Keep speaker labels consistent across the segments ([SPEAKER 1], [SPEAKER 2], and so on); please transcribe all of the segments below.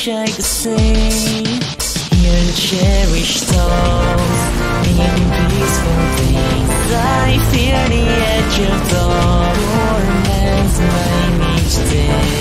[SPEAKER 1] I could say. Hear the cherished thoughts, in peaceful days. I fear the edge of dawn torments mine each day.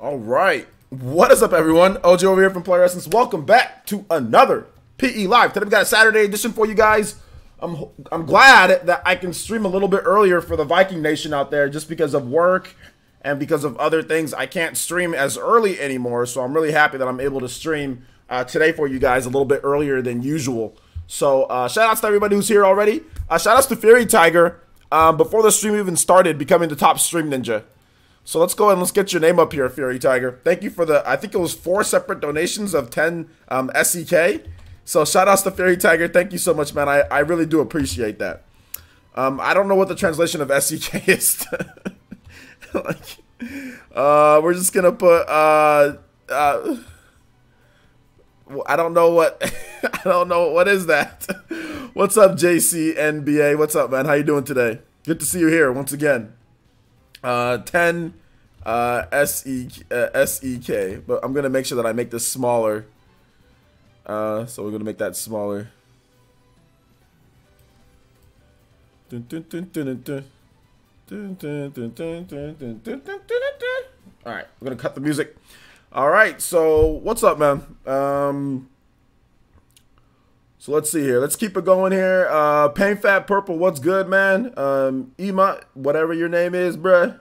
[SPEAKER 2] All right, what is up, everyone? OG over here from Player Essence. Welcome back to another PE Live. Today we got a Saturday edition for you guys. I'm glad that I can stream a little bit earlier for the Viking Nation out there, just because of work and because of other things. I can't stream as early anymore, so I'm really happy that I'm able to stream today for you guys a little bit earlier than usual. So shout outs to everybody who's here already. Shout outs to Fury Tiger before the stream even started, becoming the top stream ninja. So let's go ahead and let's get your name up here, Fury Tiger. Thank you for the, I think it was 4 separate donations of 10 SEK. So shout outs to Fury Tiger. Thank you so much, man. I really do appreciate that. I don't know what the translation of SEK is. Like, we're just gonna put I don't know what I don't know what is that. What's up, JCNBA? What's up, man? How you doing today? Good to see you here once again. 10 SEK, but I'm gonna make sure that I make this smaller. So we're gonna make that smaller. All right, we're gonna cut the music. All right, so what's up, man? So let's see here. Let's keep it going here. Pain Fat Purple, what's good, man? Ema, whatever your name is, bruh.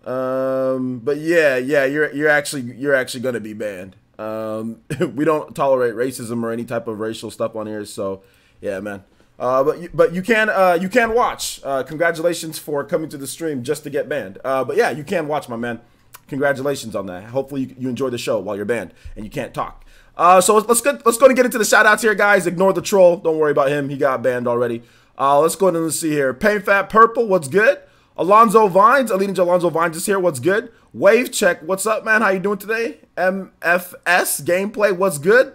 [SPEAKER 2] But yeah, you're actually gonna be banned. We don't tolerate racism or any type of racial stuff on here, so yeah, man. But you can watch. Congratulations for coming to the stream just to get banned. But yeah, you can watch, my man. Congratulations on that. Hopefully you enjoy the show while you're banned and you can't talk. So let's go and get into the shout outs here, guys. Ignore the troll. Don't worry about him. He got banned already. Let's go ahead and see here. Pain Fat Purple, what's good? Alonzo Vines, Elite Ninja Alonzo Vines is here. What's good? Wave Check, what's up, man? How you doing today? MFS Gameplay, what's good?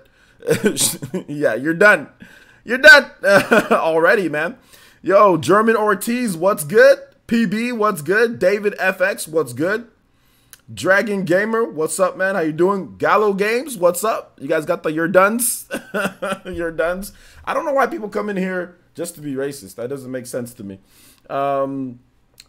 [SPEAKER 2] Yeah, you're done. You're done already, man. Yo, German Ortiz, what's good? PB, what's good? David FX, what's good? Dragon Gamer, what's up, man? How you doing? Gallo Games, what's up? You guys got the you're dones? You're dones. I don't know why people come in here just to be racist. That doesn't make sense to me.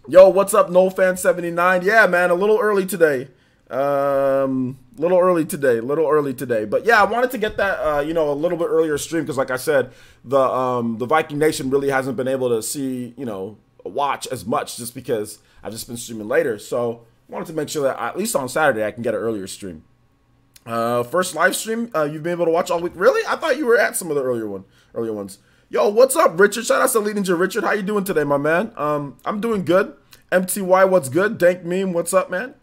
[SPEAKER 2] Yo, what's up, NoFan79? Yeah, man, a little early today. Little early today. But yeah, I wanted to get that, you know, a little bit earlier stream because, like I said, the Viking Nation really hasn't been able to see, you know, watch as much just because I've just been streaming later. So I wanted to make sure that at least on Saturday I can get an earlier stream. First live stream you've been able to watch all week. Really? I thought you were at some of the earlier ones. Yo, what's up, Richard? Shout out to Elite Ninja Richard. How you doing today, my man? I'm doing good. MTY, what's good? Dank Meme, what's up, man?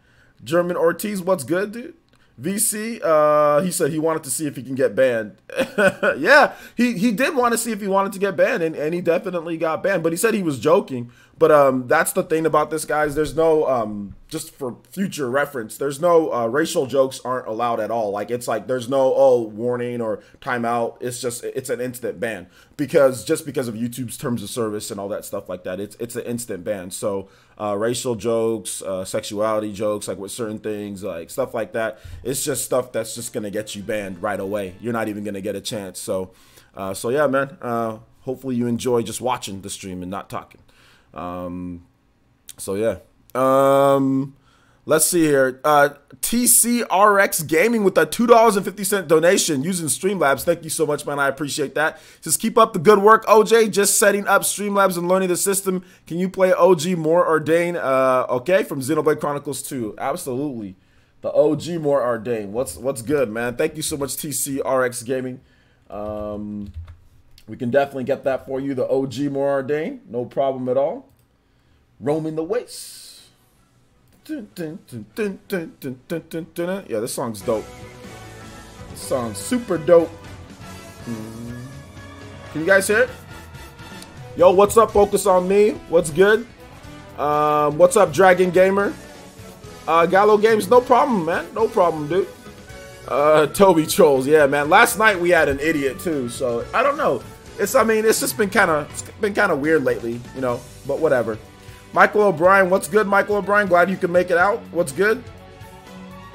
[SPEAKER 2] German Ortiz, what's good, dude? VC, he said he wanted to see if he can get banned. Yeah, he did want to see if he wanted to get banned, and he definitely got banned. But he said he was joking. But that's the thing about this, guys. There's no, just for future reference, there's no racial jokes aren't allowed at all. Like, it's like there's no, oh, warning or timeout. It's just, it's an instant ban. Just because of YouTube's terms of service and all that stuff like that, it's an instant ban. So racial jokes, sexuality jokes, like with certain things, like stuff like that, it's just stuff that's just gonna get you banned right away. You're not even gonna get a chance. So yeah, man. Hopefully you enjoy just watching the stream and not talking. So yeah. Let's see here. TCRX Gaming with a $2.50 donation using Streamlabs. Thank you so much, man. I appreciate that. Just keep up the good work, OJ. Just setting up Streamlabs and learning the system. Can you play OG More Ordain? Okay, from Xenoblade Chronicles 2. Absolutely. The OG More Ordain. What's good, man? Thank you so much, TCRX Gaming. We can definitely get that for you. The OG More Ordain. No problem at all. Roaming the Waste. Yeah, this song's dope. This song's super dope. Can you guys hear it? Yo, what's up? Focus on me. What's good? What's up, Dragon Gamer? Gallo Games, no problem, man. No problem, dude. Toby Trolls, yeah, man. Last night we had an idiot too, so I don't know. I mean, it's just been kind of weird lately, you know. But whatever. Michael O'Brien, what's good, Michael O'Brien? Glad you can make it out. What's good?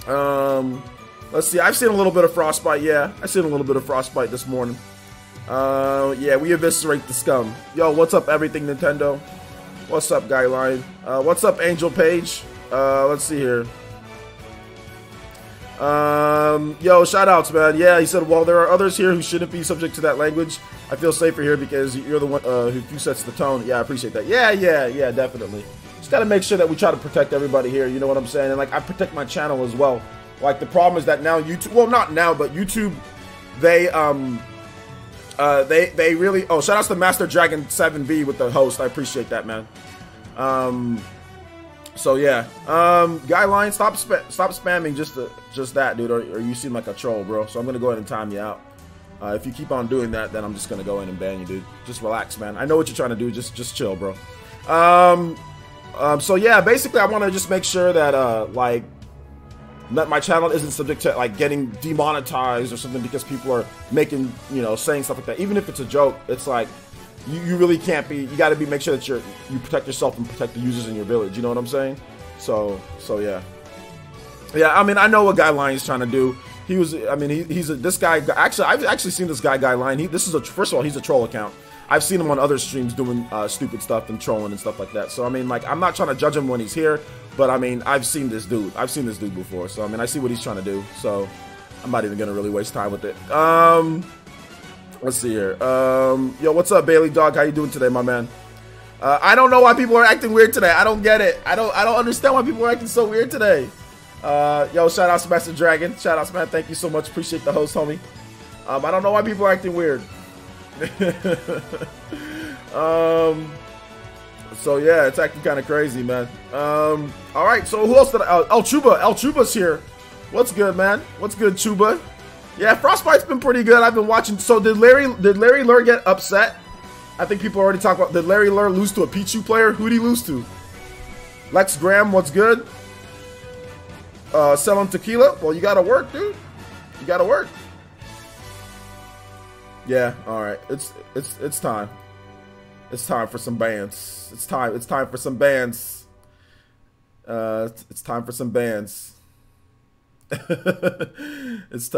[SPEAKER 2] Let's see. I've seen a little bit of Frostbite. Yeah, I've seen a little bit of Frostbite this morning. Yeah, we eviscerate the scum. Yo, what's up, everything Nintendo? What's up, Guy Line? What's up, Angel Page? Let's see here. Yo, shout outs, man. Yeah, he said, well, there are others here who shouldn't be subject to that language. I feel safer here because you're the one who sets the tone. Yeah, I appreciate that. Yeah, definitely. Just got to make sure that we try to protect everybody here. You know what I'm saying? And like, I protect my channel as well. Like, the problem is that now YouTube, well, not now, but YouTube, they really, oh, shout outs to Master Dragon 7B with the host. I appreciate that, man. So yeah, Guideline, stop spamming just that, dude, or you seem like a troll, bro. So I'm gonna go ahead and time you out. If you keep on doing that, then I'm just gonna go in and ban you, dude. Just relax, man. I know what you're trying to do. Just chill, bro. So yeah, basically, I want to just make sure that like that my channel isn't subject to like getting demonetized or something because people are making, you know, saying stuff like that. Even if it's a joke, it's like you really can't be. You got to make sure that you protect yourself and protect the users in your village. You know what I'm saying? So yeah. I mean, I know what Guideline is trying to do. He was, I mean, this guy. Actually, I've actually seen this guy Guideline. First of all, he's a troll account. I've seen him on other streams doing stupid stuff and trolling and stuff like that. So I mean, like, I'm not trying to judge him when he's here, but I mean, I've seen this dude. I've seen this dude before. So I mean, I see what he's trying to do. So I'm not even gonna really waste time with it. Let's see here. Yo, what's up, Bailey Dog? How you doing today, my man? I don't know why people are acting weird today. I don't get it. I don't understand why people are acting so weird today. Yo, shout out to Master Dragon. Shout out, man. Thank you so much. Appreciate the host, homie. I don't know why people are acting weird. So yeah, it's acting kind of crazy, man. All right. So who else did El Chuba? El Chuba's here. What's good, man? What's good, Chuba? Yeah, Frostbite's been pretty good. I've been watching. So did Larry Lur get upset? I think people already talked about. Did Larry Lur lose to a Pichu player? Who'd he lose to? Lex Graham, what's good? Selling tequila? Well, you gotta work, dude. You gotta work. Yeah, all right. It's time. It's time for some bans. It's time for some bans. It's time for some bans. It's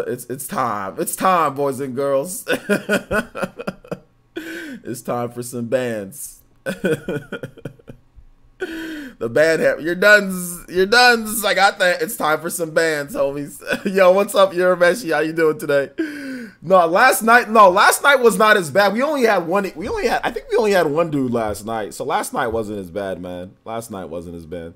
[SPEAKER 2] time, boys and girls. It's time for some bans. The band hat. You're done. I got that. It's time for some bands, homies. Yo, what's up, Urameshi? How you doing today? No, last night was not as bad. I think we only had one dude last night. So last night wasn't as bad, man. Last night wasn't as bad.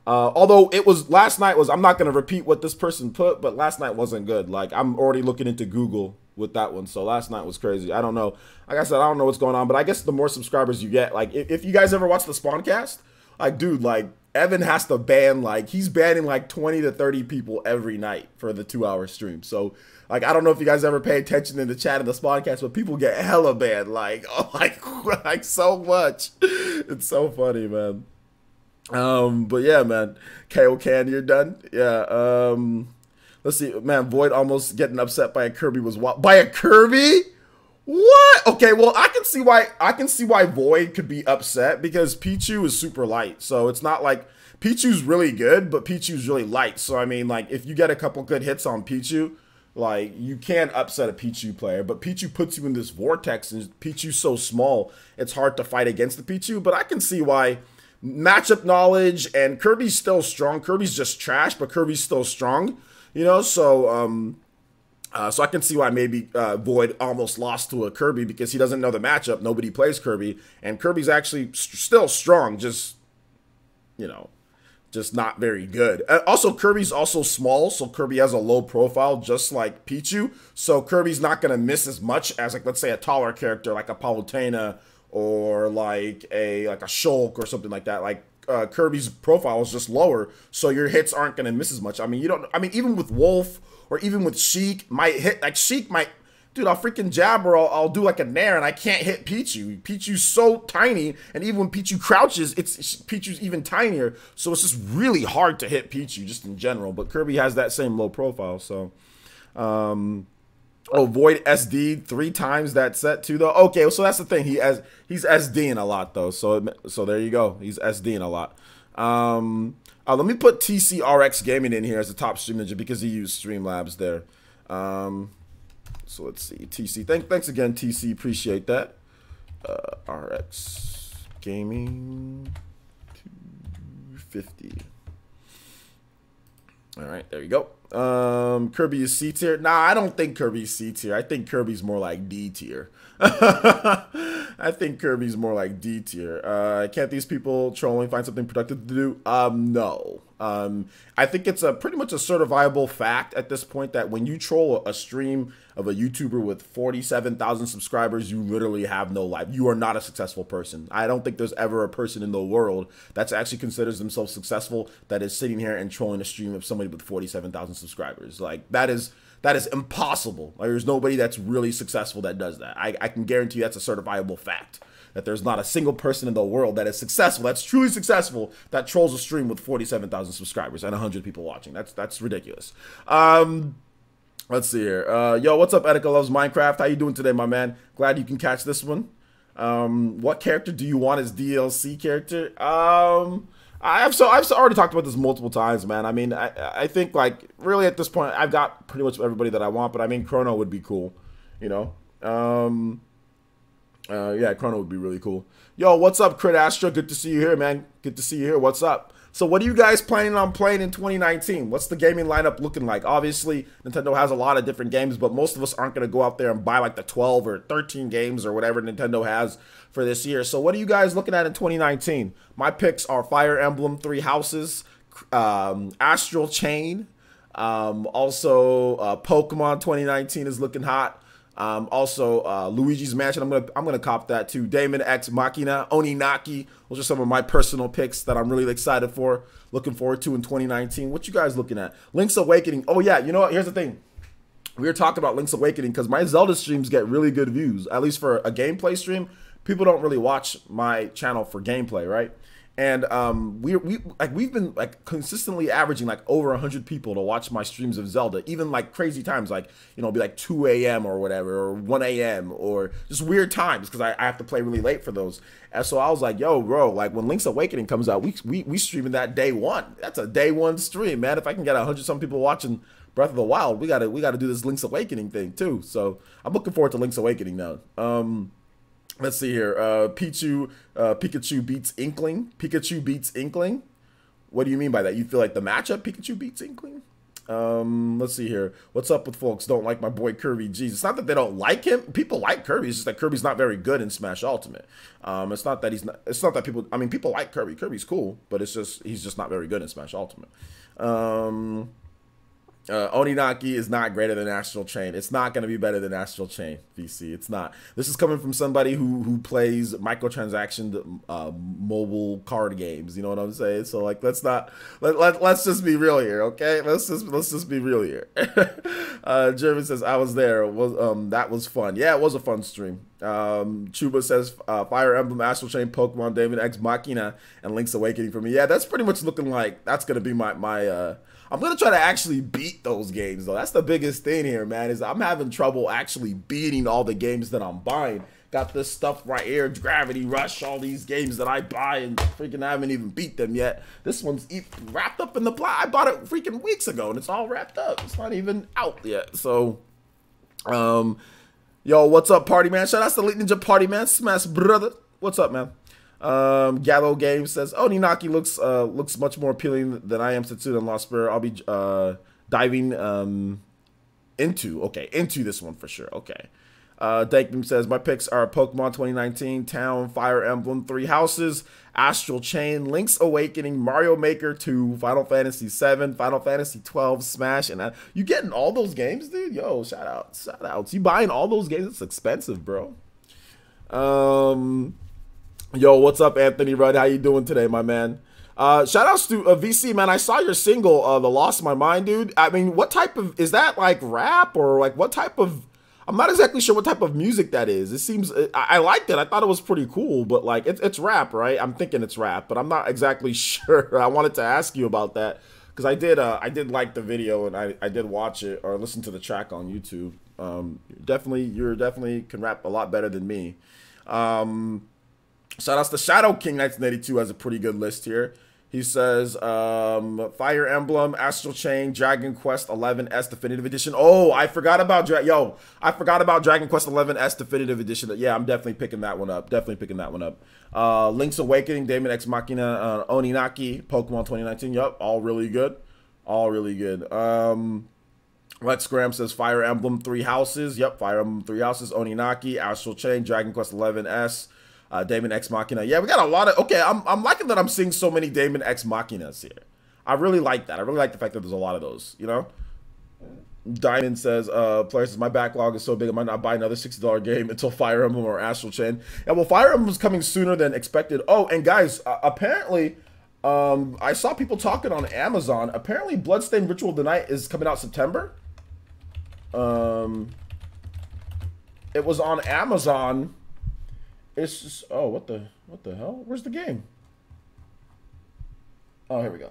[SPEAKER 2] Although I'm not going to repeat what this person put, but last night wasn't good. Like, I'm already looking into Google with that one. So last night was crazy. I don't know. Like I said, I don't know what's going on, but I guess the more subscribers you get, like, if you guys ever watch the Spawncast, like, dude, like, Evan has to ban, like, he's banning like 20 to 30 people every night for the 2-hour stream. So, like, I don't know if you guys ever pay attention in the chat of the Spawncast, but people get hella banned, like, oh, like so much. It's so funny, man. But yeah, man. KO Can, you're done. Yeah. Let's see, man. Void almost getting upset by a Kirby was by a Kirby. What? Okay, well, I can see why Void could be upset because Pichu is super light. So it's not like Pichu's really good, but Pichu's really light. So I mean, like, if you get a couple good hits on Pichu, like, you can't upset a Pichu player. But Pichu puts you in this vortex, and Pichu's so small, it's hard to fight against the Pichu. But I can see why. Matchup knowledge, and Kirby's still strong. Kirby's just trash, but Kirby's still strong, you know. So so I can see why maybe Void almost lost to a Kirby because he doesn't know the matchup. Nobody plays Kirby, and Kirby's actually still strong, just, you know, just not very good. Also, Kirby's also small, so Kirby has a low profile, just like Pichu. So Kirby's not gonna miss as much as, like, let's say a taller character like a Palutena or like a Shulk or something like that. Like, Kirby's profile is just lower, so your hits aren't gonna miss as much. I mean, even with Wolf or even with Sheik, Sheik might, dude, I'll freaking jab or I'll do like a nair and I can't hit Pichu. Pichu's so tiny, and even when Pichu crouches, Pichu's even tinier, so it's just really hard to hit Pichu just in general. But Kirby has that same low profile, so oh, Void SD 3 times that set too, though. Okay, so that's the thing. He's SDing a lot, though. So there you go. He's SDing a lot. Let me put TCRX Gaming in here as the top stream ninja because he used Streamlabs there. So let's see. TC. Thanks again, TC. Appreciate that. RX Gaming 250. All right, there you go. Kirby is C tier. Nah, I don't think Kirby's C tier. I think Kirby's more like D tier. I think Kirby's more like D tier. Can't these people trolling find something productive to do? No. I think it's a pretty much a certifiable fact at this point that when you troll a stream of a YouTuber with 47,000 subscribers, you literally have no life. You are not a successful person. I don't think there's ever a person in the world that actually considers themselves successful that is sitting here and trolling a stream of somebody with 47,000 subscribers. Like, that is impossible. Like, there's nobody that's really successful that does that. I can guarantee you that's a certifiable fact. That there's not a single person in the world that is successful, that's truly successful, that trolls a stream with 47,000 subscribers and 100 people watching. That's ridiculous. Let's see here. Yo, what's up, Etika Loves Minecraft? How you doing today, my man? Glad you can catch this one. What character do you want as DLC character? I've already talked about this multiple times, man. I mean, I think, like, really at this point, I've got pretty much everybody that I want, but I mean, Chrono would be cool, you know? Yeah, Chrono would be really cool. Yo, what's up, Crit Astra? Good to see you here, man. Good to see you here. What's up? So what are you guys planning on playing in 2019? What's the gaming lineup looking like? Obviously, Nintendo has a lot of different games, but most of us aren't going to go out there and buy like the 12 or 13 games or whatever Nintendo has for this year. So what are you guys looking at in 2019? My picks are Fire Emblem, Three Houses, Astral Chain. Also, Pokemon 2019 is looking hot. Also, Luigi's Mansion, I'm gonna cop that too. Daemon X Machina, Oninaki. Those are some of my personal picks that I'm really excited for, looking forward to in 2019. What you guys looking at? Link's Awakening. Oh yeah, you know what? Here's the thing. We were talking about Link's Awakening because my Zelda streams get really good views, at least for a gameplay stream. People don't really watch my channel for gameplay, right? And we've been like consistently averaging like over 100 people to watch my streams of Zelda, even like crazy times, like, you know, it'll be like 2 a.m. or whatever, or 1 a.m. or just weird times because I have to play really late for those. And so I was like, yo, bro, like when Link's Awakening comes out, we streaming that day one. That's a day one stream, man. If I can get 100 some people watching Breath of the Wild, we gotta do this Link's Awakening thing too. So I'm looking forward to Link's Awakening now. Let's see here. Pikachu beats Inkling. Pikachu beats Inkling. What do you mean by that? You feel like the matchup Pikachu beats Inkling? Let's see here. What's up with folks don't like my boy Kirby? Jeez, it's not that they don't like him. People like Kirby. It's just that Kirby's not very good in Smash Ultimate. It's not that it's not that people. I mean, people like Kirby. Kirby's cool, but it's just he's just not very good in Smash Ultimate. Oninaki is not greater than Astral Chain. It's not going to be better than Astral Chain, VC. It's not. This is coming from somebody who plays microtransaction mobile card games. You know what I'm saying? So like, let's just be real here, okay? Let's just be real here. Jeremy says I was there. That was fun. Yeah, it was a fun stream. Chuba says Fire Emblem, Astral Chain, Pokemon, Daemon X Machina, and Link's Awakening for me. Yeah, that's pretty much looking like that's going to be my I'm going to try to actually beat those games, though. That's the biggest thing here, man, is I'm having trouble actually beating all the games that I'm buying. Got this stuff right here, Gravity Rush, all these games that I buy and freaking haven't even beat them yet. This one's wrapped up in the I bought it freaking weeks ago, and it's all wrapped up. It's not even out yet. So, yo, what's up, Party Man? Shout out to Elite Ninja Party Man, Smash Brother. What's up, man? Gallo Game says, "Oh, Ninaki looks much more appealing than I am Setsuna and Lost Spirit. I'll be diving into this one for sure." Okay. Dankman says, "My picks are Pokemon 2019, Town, Fire Emblem, Three Houses, Astral Chain, Link's Awakening, Mario Maker 2, Final Fantasy 7, Final Fantasy 12, Smash." And you getting all those games, dude? Yo, shout outs. You buying all those games? It's expensive, bro. Yo, what's up, Anthony Rudd? How you doing today, my man? Shout outs to VC, man. I saw your single, The Lost My Mind, dude. I mean, what type of, is that like rap or like what type of, I'm not exactly sure what type of music that is. It seems, I liked it. I thought it was pretty cool, but like it's rap, right? I'm thinking it's rap, but I'm not exactly sure. I wanted to ask you about that because I did like the video and I did watch it or listen to the track on YouTube. You definitely can rap a lot better than me. Shout outs to Shadow King 1982 has a pretty good list here. He says Fire Emblem, Astral Chain, Dragon Quest 11S Definitive Edition. Oh, I forgot about Dragon Quest 11S Definitive Edition. Yeah, I'm definitely picking that one up. Link's Awakening, Daemon X Machina, Oninaki, Pokemon 2019. Yup, all really good. All really good. Let's Graham says Fire Emblem 3 Houses. Yep, Fire Emblem 3 Houses. Oninaki, Astral Chain, Dragon Quest 11S, Daemon X Machina. Yeah, we got a lot of... Okay, I'm liking that I'm seeing so many Daemon X Machinas here. I really like that. I really like the fact that there's a lot of those, you know? Diamond says, player says, my backlog is so big I might not buy another $60 game until Fire Emblem or Astral Chain. Yeah, well, Fire Emblem is coming sooner than expected. Oh, and guys, apparently, I saw people talking on Amazon. Apparently, Bloodstained Ritual of the Night is coming out September. It was on Amazon. It's just, oh, what the hell? Where's the game? Oh, here we go.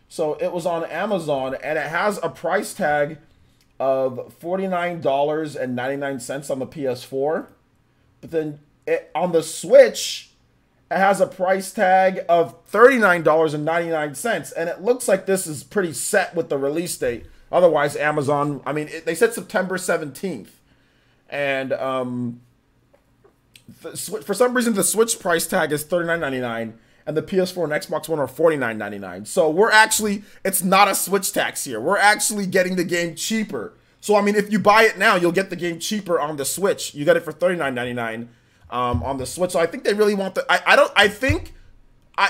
[SPEAKER 2] So it was on Amazon, and it has a price tag of $49.99 on the PS4. But then on the Switch, it has a price tag of $39.99. And it looks like this is pretty set with the release date. Otherwise, Amazon, I mean, they said September 17th. And for some reason, the Switch price tag is $39.99. And the PS4 and Xbox One are $49.99. So we're actually, it's not a Switch tax here. We're actually getting the game cheaper. So, I mean, if you buy it now, you'll get the game cheaper on the Switch. You get it for $39.99 on the Switch. So I think they really want the,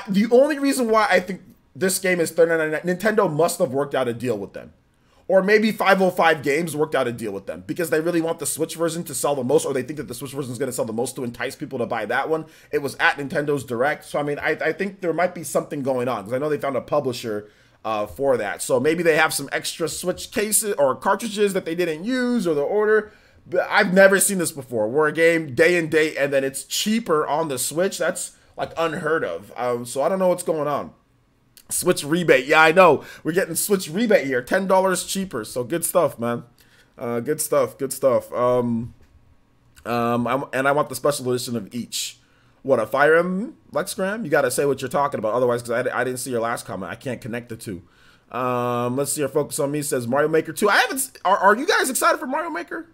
[SPEAKER 2] the only reason why I think this game is $39.99, Nintendo must have worked out a deal with them. Or maybe 505 Games worked out a deal with them because they really want the Switch version to sell the most, or they think that the Switch version is going to sell the most to entice people to buy that one. It was at Nintendo's Direct. So, I mean, I think there might be something going on because I know they found a publisher for that. So maybe they have some extra Switch cases or cartridges that they didn't use or the order. But I've never seen this before where a game day and date and then it's cheaper on the Switch. That's like unheard of. So I don't know what's going on. Switch rebate. Yeah, I know. We're getting Switch rebate here. $10 cheaper. So good stuff, man. Good stuff. Good stuff. And I want the special edition of each. What, a Fire Emblem, Lexgram? You got to say what you're talking about. Otherwise, because I didn't see your last comment. I can't connect the two. Let's see. Your Focus on Me says Mario Maker 2. I haven't. Are you guys excited for Mario Maker?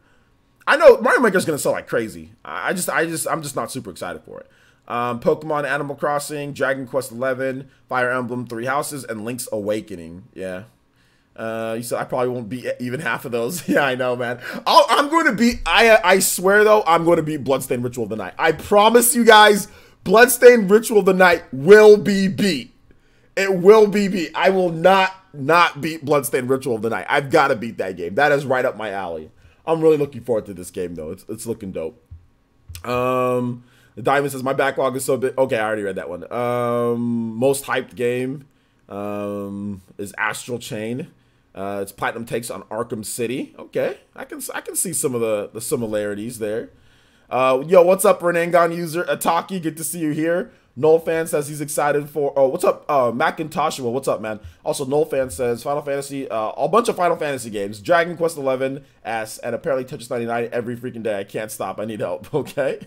[SPEAKER 2] I know Mario Maker is going to sell like crazy. I'm just not super excited for it. Pokemon, Animal Crossing, Dragon Quest 11, Fire Emblem 3 Houses, and Link's Awakening. Yeah. You said I probably won't beat even half of those. Yeah, I know, man. I'm going to beat, I swear though, I'm going to beat Bloodstained Ritual of the Night. I promise you guys, Bloodstained Ritual of the Night will be beat. It will be beat. I will not beat Bloodstained Ritual of the Night. I've got to beat that game. That is right up my alley. I'm really looking forward to this game though. It's looking dope. The Diamond says, my backlog is so big. Okay, I already read that one. Most hyped game is Astral Chain. It's Platinum takes on Arkham City. Okay, I can see some of the similarities there. Yo, what's up, Renangon user? Ataki, good to see you here. Noel Fan says he's excited for... Oh, what's up, Macintosh? Well, what's up, man? Also, Noel Fan says Final Fantasy... a bunch of Final Fantasy games. Dragon Quest 11, S, and apparently Tetris 99 every freaking day. I can't stop. I need help, okay?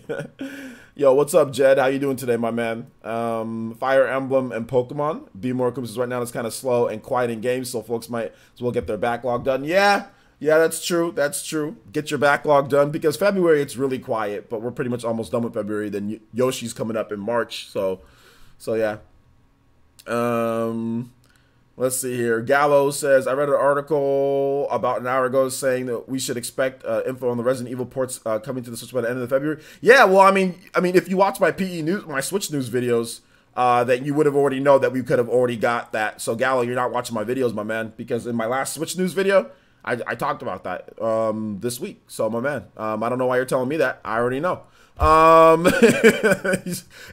[SPEAKER 2] Yo, what's up, Jed? How you doing today, my man? Fire Emblem and Pokemon. Be More Comes right now it's kind of slow and quiet in games, so folks might as well get their backlog done. Yeah, that's true. That's true. Get your backlog done because February it's really quiet, but we're pretty much almost done with February. Then Yoshi's coming up in March, so yeah. Let's see here. Gallo says I read an article about an hour ago saying that we should expect info on the Resident Evil ports coming to the Switch by the end of February. Yeah, well, I mean, if you watch my my Switch news videos, that you would have already know that we could have already got that. So Gallo, you're not watching my videos, my man, because in my last Switch news video. I talked about that this week. So, my man, I don't know why you're telling me that. I already know.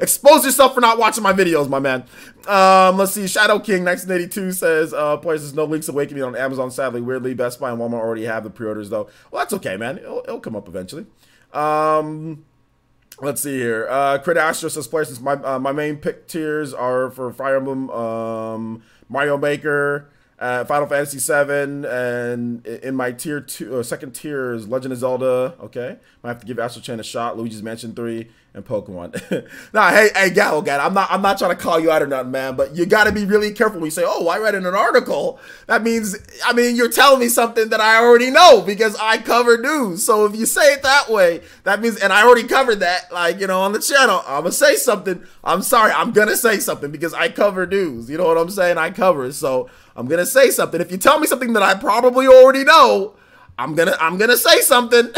[SPEAKER 2] Expose yourself for not watching my videos, my man. Let's see. Shadow King 1982 says, players, there's no Link's Awakening on Amazon, sadly. Weirdly, Best Buy and Walmart already have the pre-orders, though. Well, that's okay, man. It'll come up eventually. Let's see here. Crit Astro says, players, my main pick tiers are for Fire Emblem, Mario Maker, Final Fantasy 7, and in my tier 2, second tier is Legend of Zelda. Okay, might have to give Astral Chain a shot. Luigi's Mansion 3 and Pokemon. Nah, hey, Gallo, I'm not trying to call you out or nothing, man. But you got to be really careful when you say, "Oh, I read in an article." That means, you're telling me something that I already know because I cover news. So if you say it that way, that means, and I already covered that, on the channel. I'm gonna say something. I'm sorry, I'm gonna say something because I cover news. You know what I'm saying? I cover it. So. I'm gonna say something. If you tell me something that I probably already know, I'm gonna say something.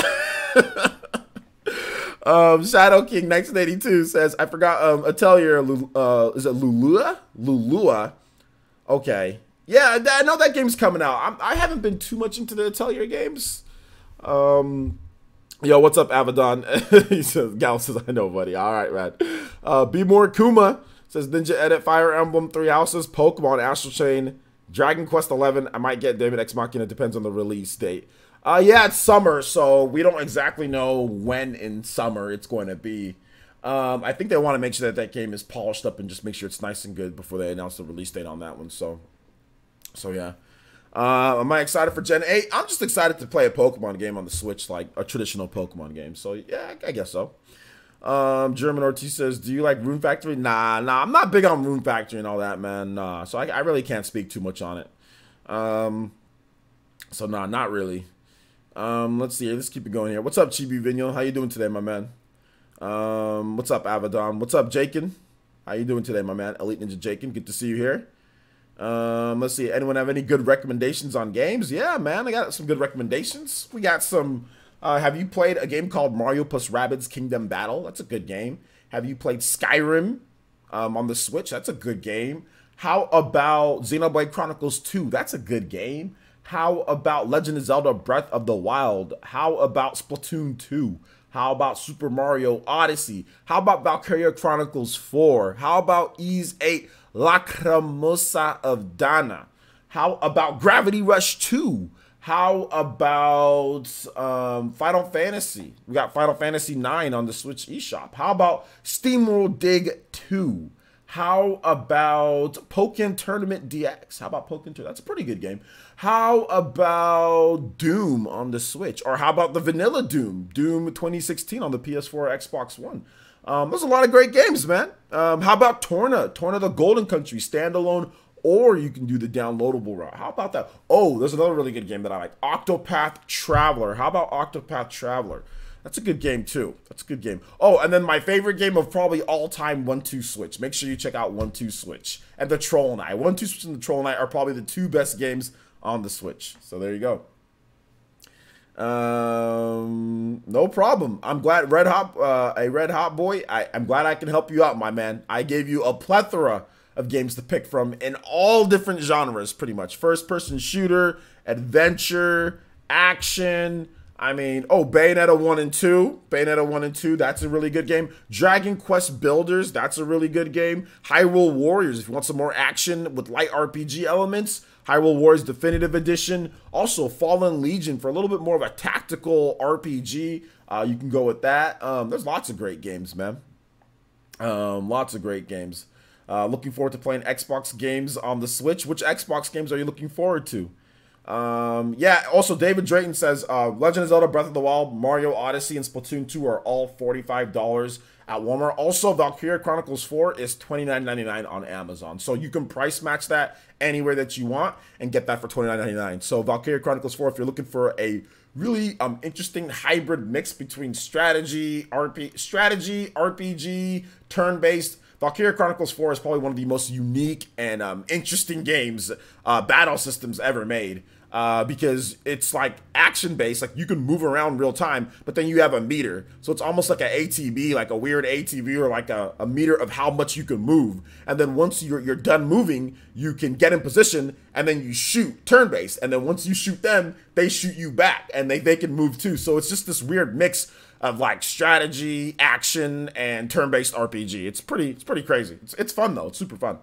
[SPEAKER 2] Shadow King 1982 says, I forgot Atelier, is it Lulua? Lulua. Okay. Yeah, I know that game's coming out. I haven't been too much into the Atelier games. Yo, what's up, Avedon? He says, Gal says, I know, buddy. All right, man. Be More Kuma says, Ninja Edit, Fire Emblem, Three Houses, Pokemon, Astral Chain, Dragon Quest 11. I might get David X Machina. It depends on the release date. Yeah, it's summer, so we don't exactly know when in summer it's going to be. I think they want to make sure that that game is polished up and just make sure it's nice and good before they announce the release date on that one. So yeah. Am I excited for Gen 8? I'm just excited to play a Pokemon game on the Switch, like a traditional Pokemon game. So yeah, I guess so. German Ortiz says, do you like Rune Factory? Nah, I'm not big on Rune Factory and all that, man. Nah, so I really can't speak too much on it. So nah, not really. Let's see here. Let's keep it going here. What's up, Chibi Vigno? How you doing today, my man? What's up, Avedon? What's up, Jakin? How you doing today, my man? Elite Ninja Jakin, good to see you here. Let's see. Anyone have any good recommendations on games? Yeah, man, I got some good recommendations. We got some. Have you played a game called Mario plus Rabbids Kingdom Battle? That's a good game. Have you played Skyrim on the Switch? That's a good game. How about Xenoblade Chronicles 2? That's a good game. How about Legend of Zelda Breath of the Wild? How about Splatoon 2? How about Super Mario Odyssey? How about Valkyria Chronicles 4? How about Ys 8 Lacrimosa of Dana? How about Gravity Rush 2? How about Final Fantasy? We got Final Fantasy 9 on the Switch eShop. How about SteamWorld Dig 2? How about Pokken Tournament DX? How about Pokken Tournament? That's a pretty good game. How about Doom on the Switch? Or how about the vanilla Doom? Doom 2016 on the PS4 or Xbox One. There's a lot of great games, man. How about Torna? Torna the Golden Country, standalone, or you can do the downloadable route. How about that? Oh, there's another really good game that I like. Octopath Traveler. How about Octopath Traveler? That's a good game, too. That's a good game. Oh, and then my favorite game of probably all time, 1-2 Switch. Make sure you check out 1-2 Switch. And the Troll Knight. 1-2 Switch and the Troll Knight are probably the two best games on the Switch. So there you go. No problem. I'm glad, a Red Hot boy. I'm glad I can help you out, my man. I gave you a plethora of games to pick from in all different genres, pretty much. First-person shooter, adventure, action. I mean, oh, Bayonetta 1 and 2. Bayonetta 1 and 2, that's a really good game. Dragon Quest Builders, that's a really good game. Hyrule Warriors, if you want some more action with light RPG elements. Hyrule Warriors Definitive Edition. Also, Fallen Legion for a little bit more of a tactical RPG. You can go with that. There's lots of great games, man. Lots of great games. Looking forward to playing Xbox games on the Switch. Which Xbox games are you looking forward to? Yeah, also David Drayton says Legend of Zelda Breath of the Wild, Mario Odyssey, and Splatoon 2 are all $45 at Walmart. Also, Valkyria Chronicles 4 is $29.99 on Amazon. So you can price match that anywhere that you want and get that for $29.99. So Valkyria Chronicles 4, if you're looking for a really interesting hybrid mix between strategy, RPG, turn-based, Valkyria Chronicles 4 is probably one of the most unique and interesting games, battle systems ever made. Because it's like action-based, like you can move around real time, but then you have a meter. So it's almost like an ATV, like a weird ATV, or like a meter of how much you can move. And then once you're done moving, you can get in position, and then you shoot turn-based. And then once you shoot them, they shoot you back, and they can move too. So it's just this weird mix of like strategy, action, and turn-based RPG. It's pretty crazy. It's fun though. It's super fun.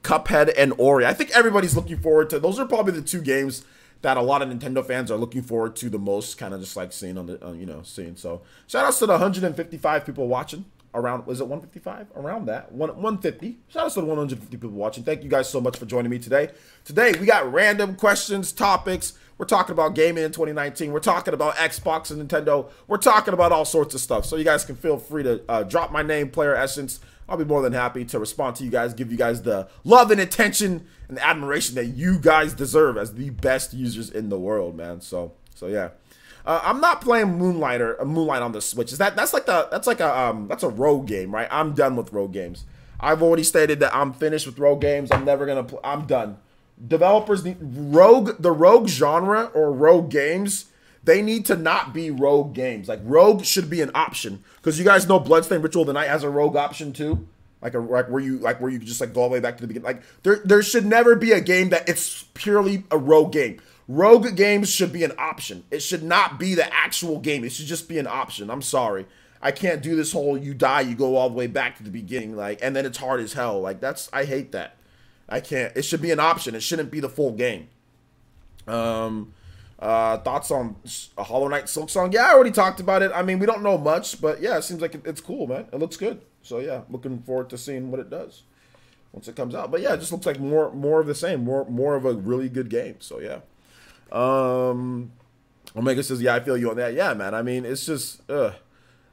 [SPEAKER 2] Cuphead and Ori. I think everybody's looking forward to. Those are probably the two games that a lot of Nintendo fans are looking forward to the most. Kind of just like seeing on the seeing. So shout outs to the 155 people watching. Around, was it 155? Around that 150. Shout outs to the 150 people watching. Thank you guys so much for joining me today. Today we got random questions, topics. We're talking about gaming in 2019. We're talking about Xbox and Nintendo. We're talking about all sorts of stuff. So you guys can feel free to drop my name, Player Essence. I'll be more than happy to respond to you guys, give you guys the love and attention and the admiration that you guys deserve as the best users in the world, man. So yeah. I'm not playing Moonlight on the Switch. That's a rogue game, right? I'm done with rogue games. I've already stated that I'm finished with rogue games. I'm never gonna. I'm done. Developers need the rogue genre or rogue games. They need to not be rogue games. Like rogue should be an option because you guys know Bloodstained Ritual of the Night has a rogue option too. Like where you just like go all the way back to the beginning. Like there should never be a game that it's purely a rogue game. Rogue games should be an option. It should not be the actual game. It should just be an option. I'm sorry. I can't do this whole you die, you go all the way back to the beginning, like, and then it's hard as hell. Like I hate that. I can't. It should be an option. It shouldn't be the full game. Thoughts on a Hollow Knight Silk Song? Yeah, I already talked about it. I mean, we don't know much, but yeah, it seems like it's cool, man. It looks good. So yeah, looking forward to seeing what it does once it comes out. But yeah, it just looks like more of the same, more of a really good game. So yeah. Omega says, yeah, I feel you on that. Yeah, man. I mean, it's just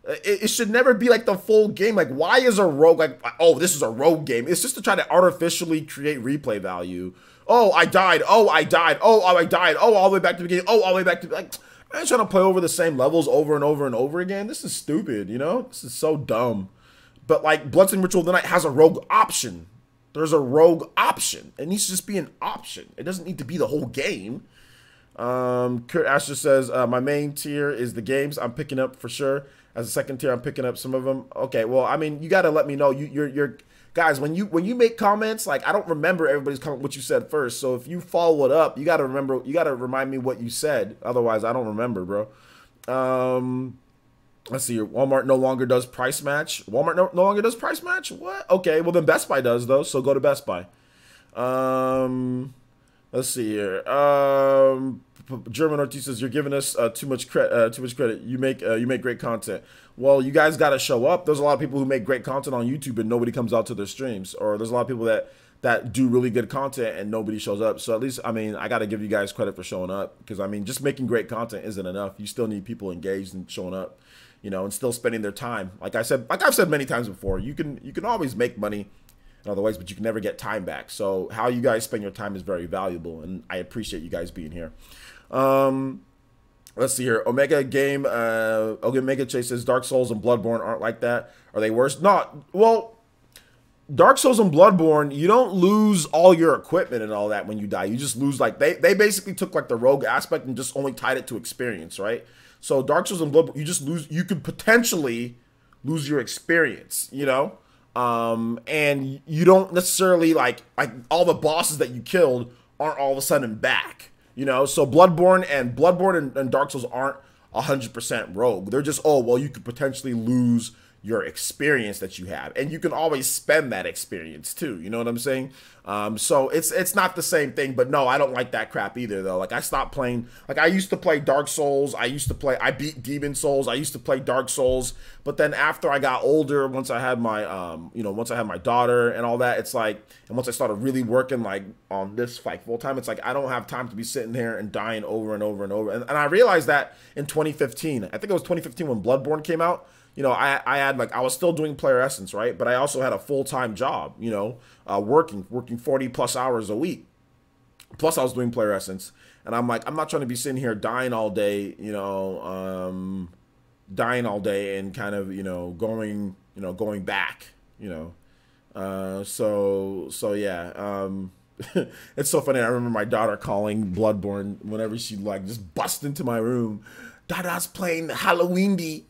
[SPEAKER 2] it should never be like the full game. Like, why is a rogue like, oh, this is a rogue game? It's just to try to artificially create replay value. Oh, I died. Oh, I died. Oh, I died. Oh, all the way back to the beginning. Oh, all the way back to like, I'm trying to play over the same levels over and over and over again. This is stupid, you know? This is so dumb. But like Bloodstained Ritual of the Night has a rogue option. There's a rogue option. It needs to just be an option. It doesn't need to be the whole game. Kurt Asher says, my main tier is the games I'm picking up for sure. As a second tier, I'm picking up some of them. Okay, well, I mean, you got to let me know. You're guys, when you make comments, like, I don't remember everybody's comment what you said first. So if you follow it up, you got to remember, you got to remind me what you said. Otherwise, I don't remember, bro. Let's see here. Walmart no longer does price match. Walmart no longer does price match? What? Okay, well, then Best Buy does, though. So go to Best Buy. Let's see here. German Ortiz says, you're giving us too much credit. You make great content. Well, you guys got to show up. There's a lot of people who make great content on YouTube and nobody comes out to their streams. Or there's a lot of people that do really good content and nobody shows up. So at least, I mean, I got to give you guys credit for showing up. Because, I mean, just making great content isn't enough. You still need people engaged and showing up, you know, and still spending their time. Like I've said many times before, you can always make money in other ways, but you can never get time back. So how you guys spend your time is very valuable, and I appreciate you guys being here. Let's see here. Omega Chase says Dark Souls and Bloodborne aren't like that. Are they worse? Not well. Dark Souls and Bloodborne, you don't lose all your equipment and all that when you die. You just lose, like, they basically took like the rogue aspect and just only tied it to experience, right? So Dark Souls and Bloodborne, you just lose. You could potentially lose your experience, you know. And you don't necessarily like all the bosses that you killed aren't all of a sudden back, you know. So Bloodborne and Dark Souls aren't 100% rogue. They're just, oh well, you could potentially lose your experience that you have, and you can always spend that experience too, you know what I'm saying? So it's not the same thing. But no, I don't like that crap either, though. Like, I stopped playing. Like, I used to play Dark Souls, I beat Demon Souls, I used to play Dark Souls, but then after I got older, once I had my once I had my daughter and all that, it's like, and once I started really working like on this like full time, it's like I don't have time to be sitting here and dying over and over and over. And I realized that in 2015. I think it was 2015 when Bloodborne came out. You know, I had like, I was still doing Player Essence, right? But I also had a full-time job, you know, working 40 plus hours a week. Plus I was doing Player Essence, and I'm like, I'm not trying to be sitting here dying all day, you know, and kind of, you know, going back, you know. So yeah. It's so funny. I remember my daughter calling Bloodborne whenever she like just bust into my room. Dada's playing Halloween-y.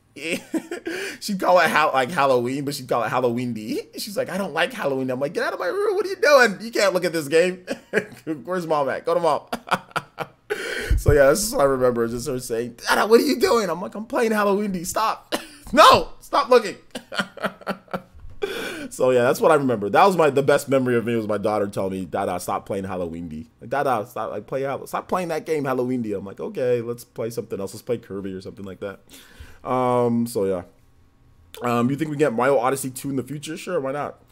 [SPEAKER 2] She'd call it like Halloween, but she'd call it Halloween-y. She's like, I don't like Halloween. I'm like, get out of my room. What are you doing? You can't look at this game. Where's mom at? Go to mom. So yeah, this is what I remember. Just her saying, Dada, what are you doing? I'm like, I'm playing Halloween-y. Stop. No, stop looking. So yeah, that's what I remember. That was the best memory of me, was my daughter telling me, Dada, stop playing Halloween-y. Like, Dada, stop playing that game Halloween-y. I'm like, okay, let's play something else. Let's play Kirby or something like that. So yeah. You think we get Mario Odyssey 2 in the future? Sure, why not?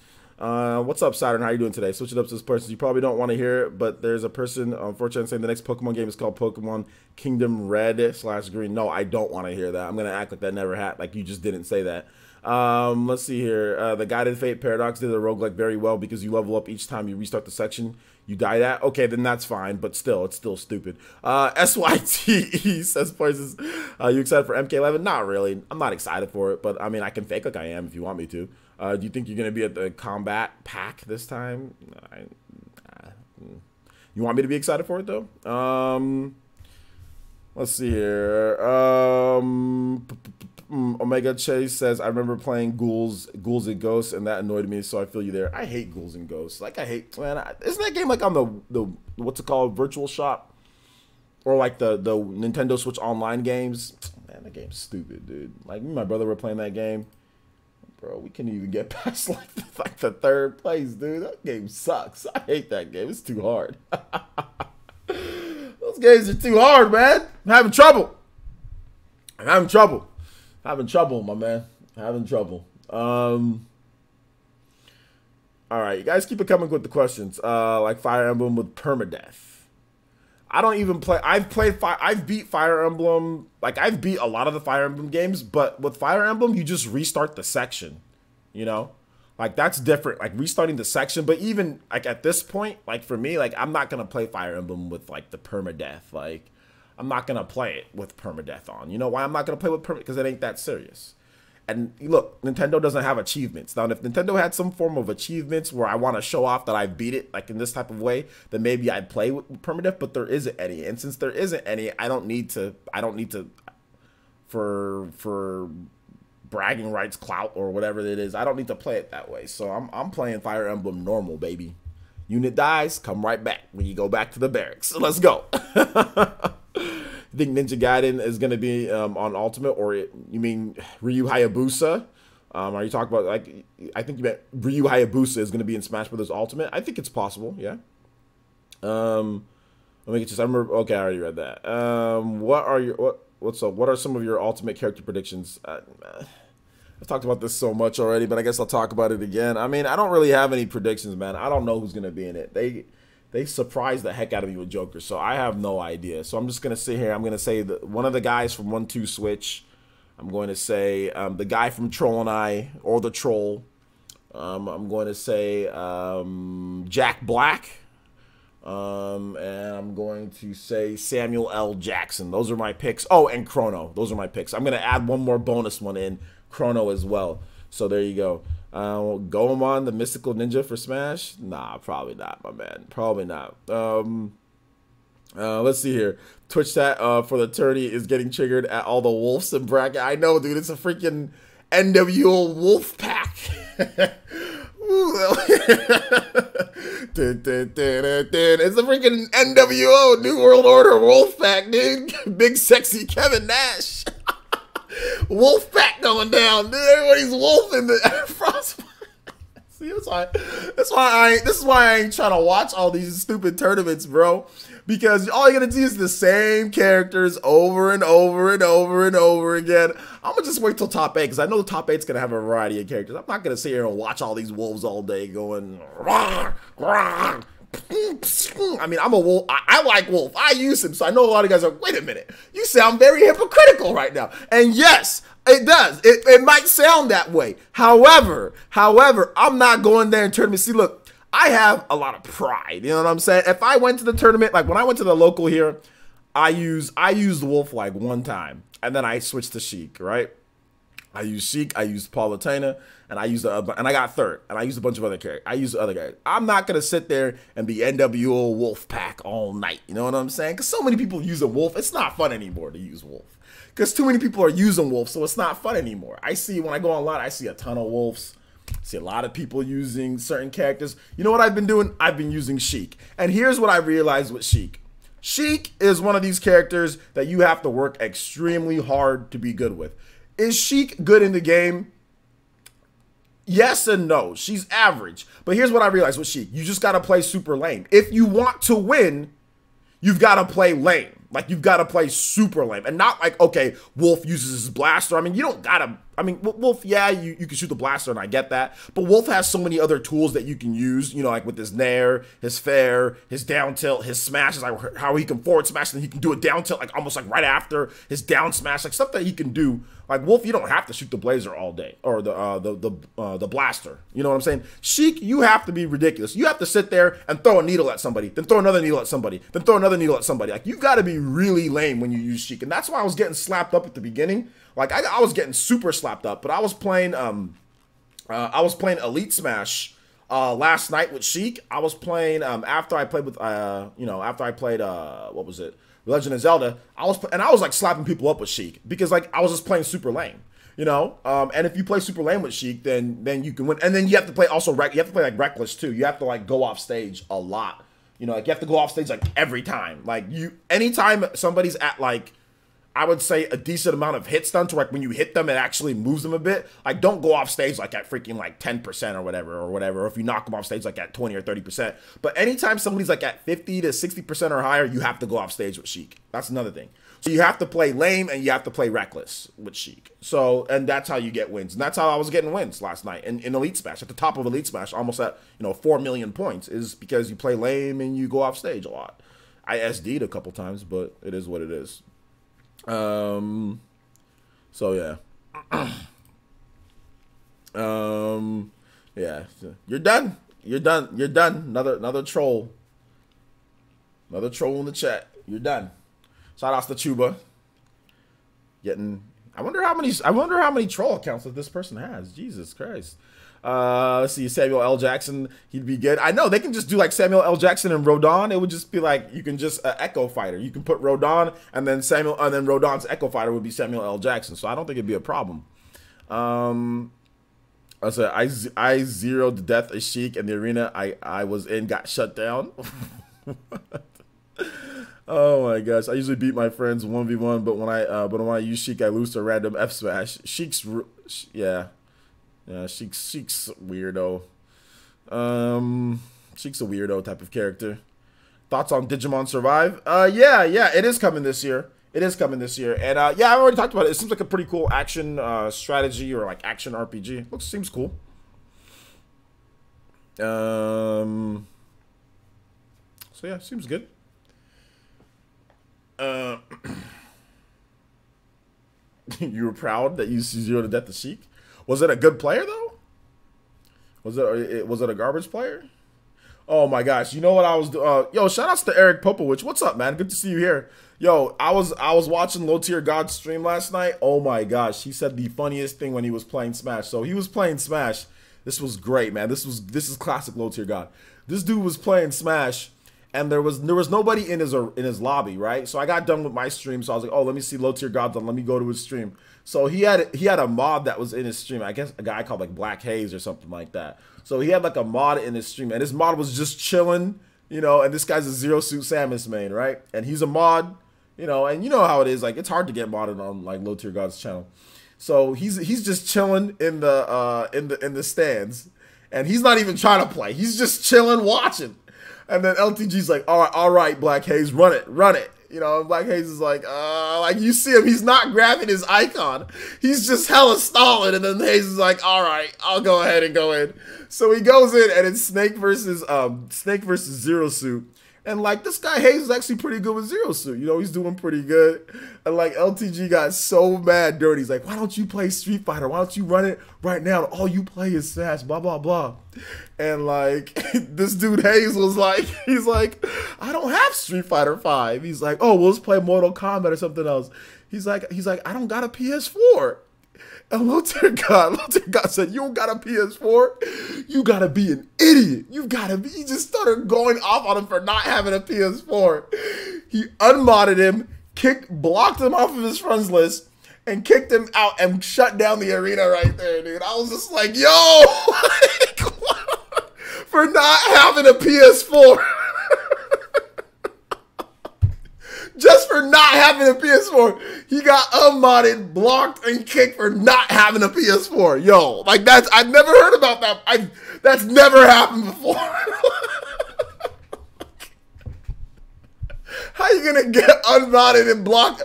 [SPEAKER 2] What's up, Saturn? How you doing today? Switch it up to this person. You probably don't want to hear it, but there's a person, unfortunately, saying the next Pokemon game is called Pokemon Kingdom Red/Green. No, I don't want to hear that. I'm going to act like that never happened, like you just didn't say that. Let's see here. The Guided Fate Paradox did the roguelike very well because you level up each time you restart the section you died at. Okay, then that's fine, but still, it's still stupid. SYTE says places, you excited for MK11? Not really. I'm not excited for it, but I mean, I can fake like I am if you want me to. Do you think you're gonna be at the combat pack this time? You want me to be excited for it though? Let's see here. Omega Chase says, I remember playing Ghouls and Ghosts, and that annoyed me, so I feel you there. I hate Ghouls and Ghosts. Like, I hate, man, isn't that game like on the what's it called, Virtual Shop? Or like the Nintendo Switch online games? Man, that game's stupid, dude. Like, me and my brother were playing that game. Bro, we couldn't even get past like the third place, dude. That game sucks. I hate that game. It's too hard. Those games are too hard, man. I'm having trouble. I'm having trouble. Having trouble, my man. Having trouble. All right, you guys keep it coming with the questions. Like Fire Emblem with permadeath. I don't even play. I've beat Fire Emblem. Like, I've beat a lot of the Fire Emblem games, but with Fire Emblem, you just restart the section. You know, like, that's different. Like, restarting the section. But even like at this point, like for me, like, I'm not gonna play Fire Emblem with like the permadeath. Like, I'm not gonna play it with permadeath on. You know why I'm not gonna play with permadeath? Because it ain't that serious. And look, Nintendo doesn't have achievements. Now, if Nintendo had some form of achievements where I want to show off that I beat it, like in this type of way, then maybe I'd play with permadeath, but there isn't any. And since there isn't any, I don't need to for bragging rights, clout, or whatever it is, I don't need to play it that way. So I'm playing Fire Emblem normal, baby. Unit dies, come right back when you go back to the barracks. So let's go. You think Ninja Gaiden is going to be on Ultimate, or you mean Ryu Hayabusa? Are you talking about, like, I think you meant Ryu Hayabusa is going to be in Smash Brothers Ultimate? I think it's possible, yeah. Let me get just, I remember, okay, I already read that. What's up? What are some of your Ultimate character predictions? I've talked about this so much already, but I guess I'll talk about it again. I mean, I don't really have any predictions, man. I don't know who's going to be in it. They surprised the heck out of me with Joker, so I have no idea. So I'm just going to sit here. I'm going to say one of the guys from 1-2 Switch. I'm going to say the guy from Troll and I, or the Troll. I'm going to say Jack Black. And I'm going to say Samuel L. Jackson. Those are my picks. Oh, and Chrono. Those are my picks. I'm going to add one more bonus one in, Chrono as well. So there you go. Goemon, the mystical ninja for Smash? Nah, probably not, my man. Probably not. Let's see here. Twitch chat for the tourney is getting triggered at all the wolves in bracket. I know, dude. It's a freaking NWO wolf pack. It's the freaking NWO New World Order wolf pack, dude. Big sexy Kevin Nash. Wolf pack going down, dude. Everybody's wolfing the Frostbite. See, this is why I ain't trying to watch all these stupid tournaments, bro. Because all you're gonna see is the same characters over and over and over and over again. I'm gonna just wait till top 8, because I know the top 8's gonna have a variety of characters. I'm not gonna sit here and watch all these wolves all day going rah, rah. I mean, I'm a wolf. I like wolf. I use him, so I know a lot of guys are, wait a minute, you sound very hypocritical right now. And yes, it does. It might sound that way. However, I'm not going there in tournament. See, look, I have a lot of pride. You know what I'm saying? If I went to the tournament, like when I went to the local here, I used wolf like one time, and then I switched to Sheik, right? I used Sheik, I used Palutena, and I got third, and I used a bunch of other characters. I used other guys. I'm not gonna sit there and be NWO Wolf Pack all night. You know what I'm saying? Because so many people use a wolf, it's not fun anymore to use wolf. Because too many people are using wolf, so it's not fun anymore. I see when I go online, I see a ton of wolves. I see a lot of people using certain characters. You know what I've been doing? I've been using Sheik, and here's what I realized with Sheik. Sheik is one of these characters that you have to work extremely hard to be good with. Is Sheik good in the game? Yes and no. She's average. But here's what I realized with Sheik. You just got to play super lame. If you want to win, you've got to play lame. Like, you've got to play super lame. And not like, okay, Wolf uses his blaster. I mean, you don't got to... I mean, Wolf, yeah, you can shoot the blaster, and I get that. But Wolf has so many other tools that you can use, you know, like with his nair, his fair, his down tilt, his smash, like how he can forward smash, and he can do a down tilt, like almost like right after his down smash, like stuff that he can do. Like Wolf, you don't have to shoot the blazer all day, or the blaster. You know what I'm saying? Sheik, you have to be ridiculous. You have to sit there and throw a needle at somebody, then throw another needle at somebody, then throw another needle at somebody. Like, you've got to be really lame when you use Sheik, and that's why I was getting slapped up at the beginning. Like, I was getting super slapped up, but I was playing I was playing Elite Smash last night with Sheik. I was playing after I played with after I played what was it? Legend of Zelda. I was like slapping people up with Sheik because like I was just playing super lame. And if you play super lame with Sheik, then you can win. And then you have to play also you have to play like reckless too. You have to like go off stage a lot. Like you have to go off stage like every time. Like anytime somebody's at like, I would say a decent amount of hit stun to like when you hit them, it actually moves them a bit. Like don't go off stage like at freaking like 10% or whatever. Or if you knock them off stage like at 20 or 30%. But anytime somebody's like at 50 to 60% or higher, you have to go off stage with Sheik. That's another thing. So you have to play lame and you have to play reckless with Sheik. So, and that's how you get wins. And that's how I was getting wins last night in Elite Smash. At the top of Elite Smash, almost at 4 million points, is because you play lame and you go off stage a lot. I SD'd a couple times, but it is what it is. So yeah. Yeah. You're done. You're done. You're done. Another troll. Another troll in the chat. You're done. Shout outs to Chuba. I wonder how many troll accounts that this person has. Jesus Christ. Let's see, Samuel L. Jackson, he'd be good. I know they can just do like Samuel L. Jackson and Rodon. It would just be like you can just Echo Fighter. You can put Rodon and then Rodon's Echo Fighter would be Samuel L. Jackson. So I don't think it'd be a problem. I said I zeroed to death a Sheik and the arena I was in got shut down. Oh my gosh! I usually beat my friends 1v1, but when I use Sheik, I lose to a random F smash. Sheik's Sheik's weirdo. Sheik's a weirdo type of character. Thoughts on Digimon Survive? Yeah, it is coming this year. It is coming this year, and yeah, I already talked about it. It seems like a pretty cool action strategy or like action RPG. Seems cool. So yeah, seems good. You were proud that you zeroed to death to Sheik? Was it a good player though? Was it a garbage player? Oh my gosh! You know what I was doing? Yo, shout outs to Eric Popowich. What's up, man? Good to see you here. Yo, I was watching Low Tier God stream last night. Oh my gosh, he said the funniest thing when he was playing Smash. So he was playing Smash. This was great, man. This is classic Low Tier God. This dude was playing Smash. And there was nobody in his lobby, right? So I got done with my stream, so I was like, oh, let me see Low Tier Gods on. Let me go to his stream. So he had a mod that was in his stream. I guess a guy called like Black Haze or something like that. So he had like a mod in his stream, and his mod was just chilling, And this guy's a Zero Suit Samus main, right? And he's a mod, and you know how it is. Like it's hard to get modded on like Low Tier Gods channel. So he's just chilling in the stands, and he's not even trying to play. He's just chilling, watching. And then LTG's like, all right, Black Haze, run it. And Black Haze is like you see him, he's not grabbing his icon. He's just hella stalling. And then Haze is like, all right, I'll go ahead and go in. So he goes in, and it's Snake versus Zero Suit. And like this guy Haze is actually pretty good with Zero Suit. He's doing pretty good. And like LTG got so mad dirty. He's like, why don't you play Street Fighter? Why don't you run it right now? All you play is Smash, blah, blah, blah. And like this dude Haze was like, he's like, I don't have Street Fighter 5. He's like, oh, we'll just play Mortal Kombat or something else. He's like, I don't got a PS4. And Low Tier God said, you don't got a PS4? You gotta be an idiot. He just started going off on him for not having a PS4. He unmodded him, blocked him off of his friends list, and kicked him out and shut down the arena right there, dude. I was just like, yo, for not having a PS4. Just for not having a PS4. He got unmodded, blocked, and kicked for not having a PS4. Yo, like I've never heard about that. That's never happened before. How you gonna get unmodded and blocked?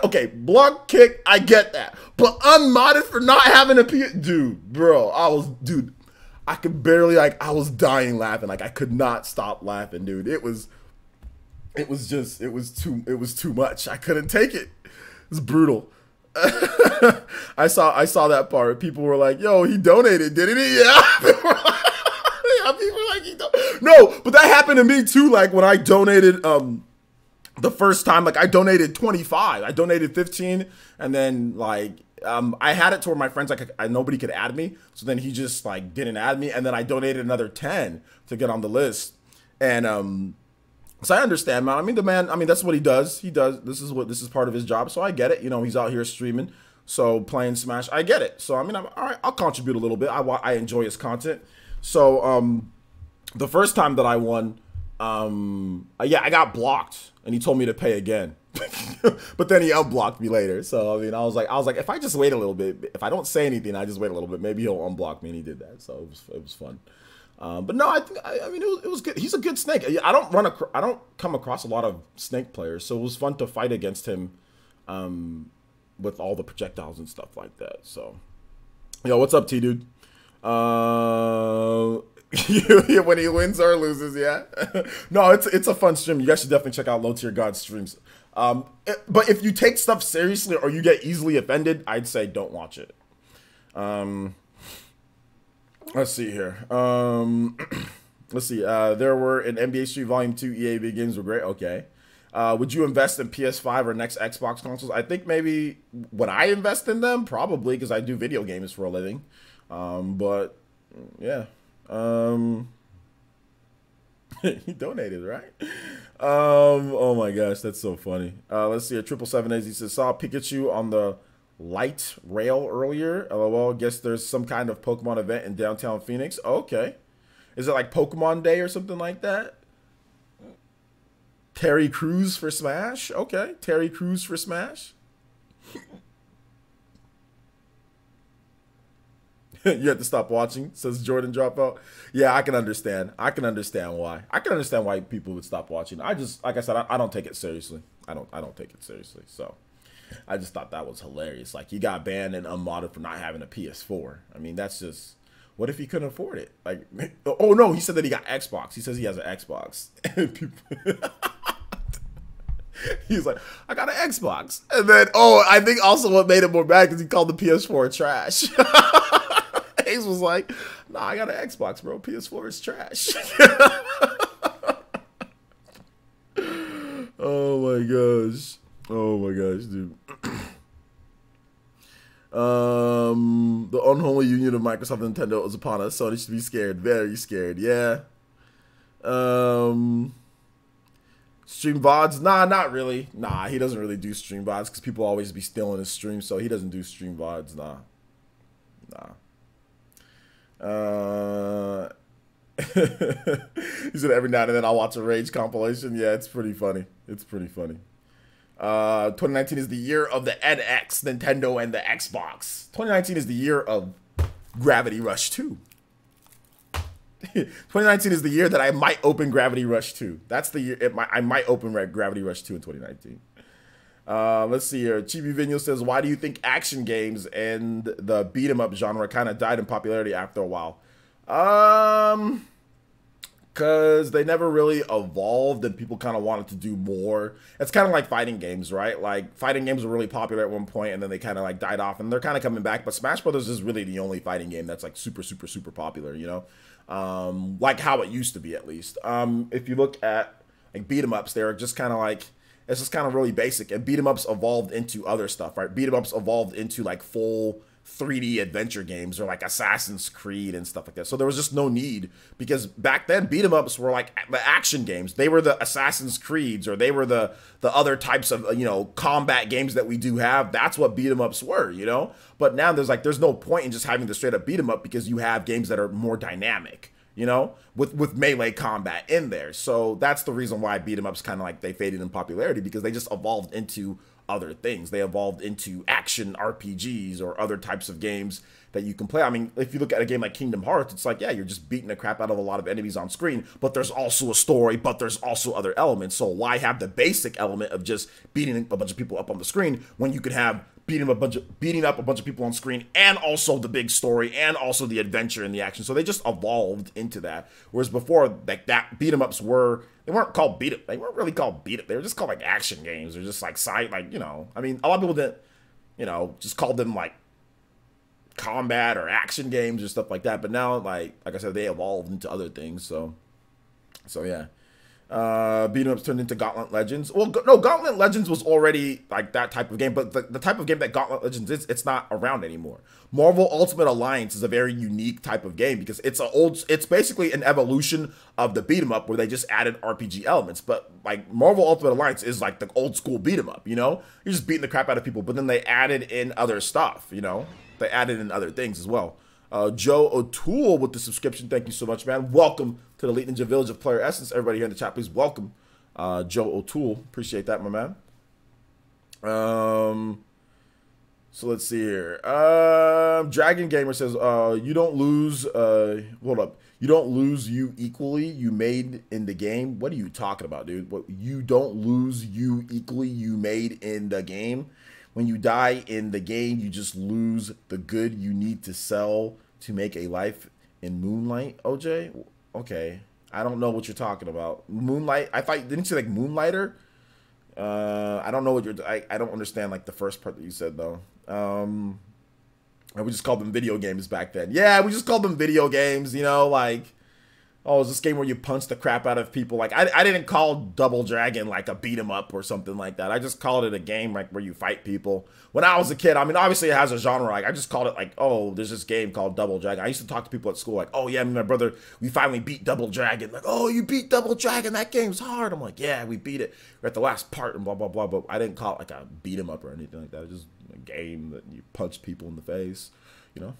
[SPEAKER 2] Okay, block, kick, I get that. But unmodded for not having a PS, dude, I could barely, I was dying laughing. I could not stop laughing, dude. It was too much. I couldn't take it. It's brutal. I saw that part. People were like, yo, he donated, didn't he? Yeah. People were like, he donated. No, but that happened to me too. Like when I donated the first time, like I donated 25, I donated 15, and then like I had it to where my friends like nobody could add me, so then he just like didn't add me, and then I donated another 10 to get on the list, and so I understand, man. I mean, the man, I mean, that's what he does. This is part of his job, so I get it. You know, he's out here streaming, so playing Smash, I get it. So I mean, I'm all right. I'll contribute a little bit. I enjoy his content. So the first time that I won, yeah, I got blocked, and he told me to pay again. But then he unblocked me later. So I mean, I was like, if I just wait a little bit, if I don't say anything, I just wait a little bit, maybe he'll unblock me, and he did that. So it was fun. But no, I mean, it was good. He's a good Snake. I don't come across a lot of Snake players, so it was fun to fight against him, with all the projectiles and stuff like that. So, yo, what's up, T dude? When he wins or loses, yeah. No, it's a fun stream. You guys should definitely check out Low Tier God streams. But if you take stuff seriously or you get easily offended, I'd say don't watch it. Let's see here. Let's see. There were in NBA Street Volume 2 EA big games were great. Okay. Would you invest in PS5 or next Xbox consoles? I think maybe would I invest in them? Probably, because I do video games for a living. But yeah. He donated, right? Oh my gosh, that's so funny. Let's see. A 777 he says, saw Pikachu on the light rail earlier. LOL. Guess there's some kind of Pokemon event in downtown Phoenix. Okay. Is it like Pokemon Day or something like that? Terry Crews for Smash? Okay. Terry Crews for Smash. You have to stop watching, says Jordan Dropout. Yeah, I can understand. I can understand why. I can understand why people would stop watching. I just, like I said, I don't take it seriously. I don't take it seriously. So I just thought that was hilarious. Like, he got banned and unmodded for not having a PS4. I mean, that's just, what if he couldn't afford it? Like, oh no, he said that he got Xbox. He says he has an Xbox. He's like, I got an Xbox. And then, oh, I think also what made him more mad because he called the PS4 trash. Ace was like, nah, I got an Xbox, bro. PS4 is trash. Oh my gosh. Oh my gosh, dude. The unholy union of Microsoft and Nintendo is upon us. Sony should be scared. Very scared. Yeah. Stream VODs? Nah, not really. Nah, he doesn't really do stream VODs because people always be stealing his stream, so he doesn't do stream VODs. Nah. He said every now and then I'll watch a Rage compilation. Yeah, it's pretty funny. It's pretty funny. 2019 is the year of the NX, Nintendo, and the Xbox. 2019 is the year of Gravity Rush 2. 2019 is the year that I might open Gravity Rush 2. That's the year I might open Gravity Rush 2 in 2019. Let's see here. Chibi Vigno says, why do you think action games and the beat 'em up genre kind of died in popularity after a while? Because they never really evolved and people kind of wanted to do more. It's kind of like fighting games, right? Like, fighting games were really popular at one point and then they kind of like died off and they're kind of coming back. But Smash Brothers is really the only fighting game that's like super, super, super popular, you know? Like how it used to be, at least. If you look at like beat 'em ups, they're just kind of like, it's just kind of really basic, and beat 'em ups evolved into other stuff, right? Beat 'em ups evolved into like full 3D adventure games or like Assassin's Creed and stuff like that. So there was just no need, because back then beat 'em ups were like the action games. They were the Assassin's Creeds, or they were the other types of, you know, combat games that we do have. That's what beat 'em ups were, you know? But now there's no point in just having the straight up beat 'em up, because you have games that are more dynamic, you know, with melee combat in there. So that's the reason why beat 'em ups kind of like they faded in popularity, because they just evolved into other things. They evolved into action RPGs or other types of games that you can play. I mean, if you look at a game like Kingdom Hearts, it's like, yeah, you're just beating the crap out of a lot of enemies on screen, but there's also a story, but there's also other elements. So why have the basic element of just beating a bunch of people up on the screen when you could have beating up a bunch of people on screen, and also the big story, and also the adventure and the action? So they just evolved into that. Whereas before, like, that beat 'em ups they weren't called beat 'em. They weren't really called beat 'em. They were just called like action games. They're just like you know. I mean, a lot of people didn't, you know, just called them like combat or action games or stuff like that. But now, like I said, they evolved into other things. So yeah. Beat 'em ups turned into Gauntlet Legends. Well, no, Gauntlet Legends was already like that type of game, but the type of game that Gauntlet Legends is, it's not around anymore. Marvel Ultimate Alliance is a very unique type of game because it's basically an evolution of the beat 'em up where they just added RPG elements. But like Marvel Ultimate Alliance is like the old school beat 'em up, you know? You're just beating the crap out of people, but then they added in other stuff, you know? They added in other things as well. Joe O'Toole with the subscription. Thank you so much, man. Welcome to the Elite Ninja Village of Player Essence. Everybody here in the chat, please welcome Joe O'Toole. Appreciate that, my man. So let's see here. Dragon Gamer says, you don't lose, hold up. You don't lose you equally, you made in the game. What are you talking about, dude? What, you don't lose you equally, you made in the game? When you die in the game, you just lose the good you need to sell to make a life in Moonlight, OJ? Okay. I don't know what you're talking about. Moonlight? I thought, didn't you say like Moonlighter? I don't know what you're, I don't understand like the first part that you said though. We just called them video games back then. Yeah, we just called them video games, you know, like, oh, is this game where you punch the crap out of people? Like, I didn't call Double Dragon like a beat 'em up or something like that. I just called it a game like where you fight people. When I was a kid, I mean, obviously it has a genre. Like, I just called it like, oh, there's this game called Double Dragon. I used to talk to people at school like, oh yeah, me and my brother, we finally beat Double Dragon. Like, oh, you beat Double Dragon? That game's hard. I'm like, yeah, we beat it. We're at the last part and blah blah blah. But I didn't call it like a beat 'em up or anything like that. It was just a game that you punch people in the face. You know,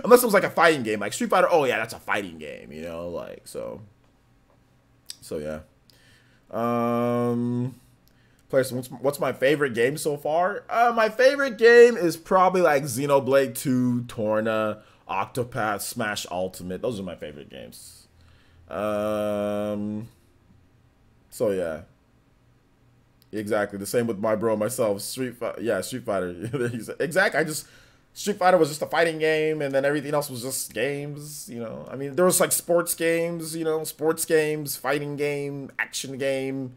[SPEAKER 2] unless it was like a fighting game, like Street Fighter. Oh yeah, that's a fighting game. You know, like so yeah. Players, what's my favorite game so far? My favorite game is probably like Xenoblade 2, Torna, Octopath, Smash Ultimate. Those are my favorite games. So yeah. Exactly. The same with my bro myself. Street Fighter. Exactly. Street Fighter was just a fighting game, and then everything else was just games, you know. I mean, there was like sports games, you know, fighting game, action game.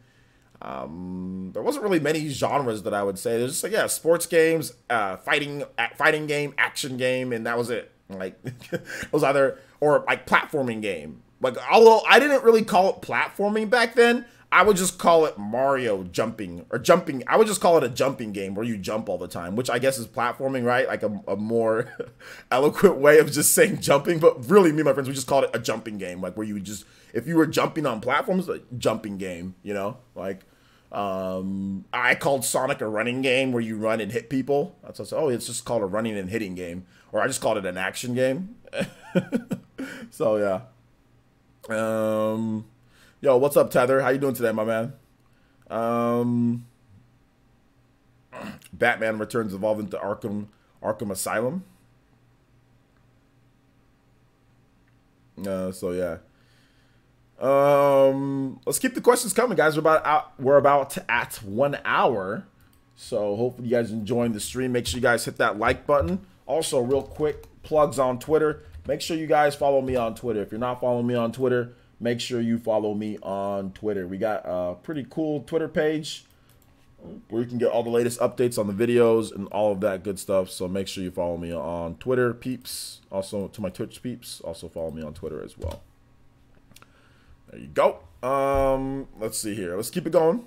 [SPEAKER 2] There wasn't really many genres that I would say. There's just like, yeah, sports games, fighting game, action game, and that was it. Like, it was either, or like platforming game. Like, although I didn't really call it platforming back then, I would just call it Mario jumping. I would just call it a jumping game where you jump all the time, which I guess is platforming, right? Like a more eloquent way of just saying jumping. But really, me and my friends, we just called it a jumping game. Like where you would just, if you were jumping on platforms, a jumping game, you know? Like, I called Sonic a running game where you run and hit people. That's what I said, oh, it's just called a running and hitting game. Or I just called it an action game. So, yeah. Yo, what's up, Tether? How you doing today, my man? Batman Returns evolved into Arkham Asylum. So yeah. Let's keep the questions coming, guys. We're about at 1 hour. So hopefully you guys enjoying the stream. Make sure you guys hit that like button. Also, real quick, plugs on Twitter. Make sure you guys follow me on Twitter. If you're not following me on Twitter, make sure you follow me on Twitter. We got a pretty cool Twitter page where you can get all the latest updates on the videos and all of that good stuff. So make sure you follow me on Twitter, peeps. Also to my Twitch peeps, also follow me on Twitter as well. There you go. Let's see here. Let's keep it going.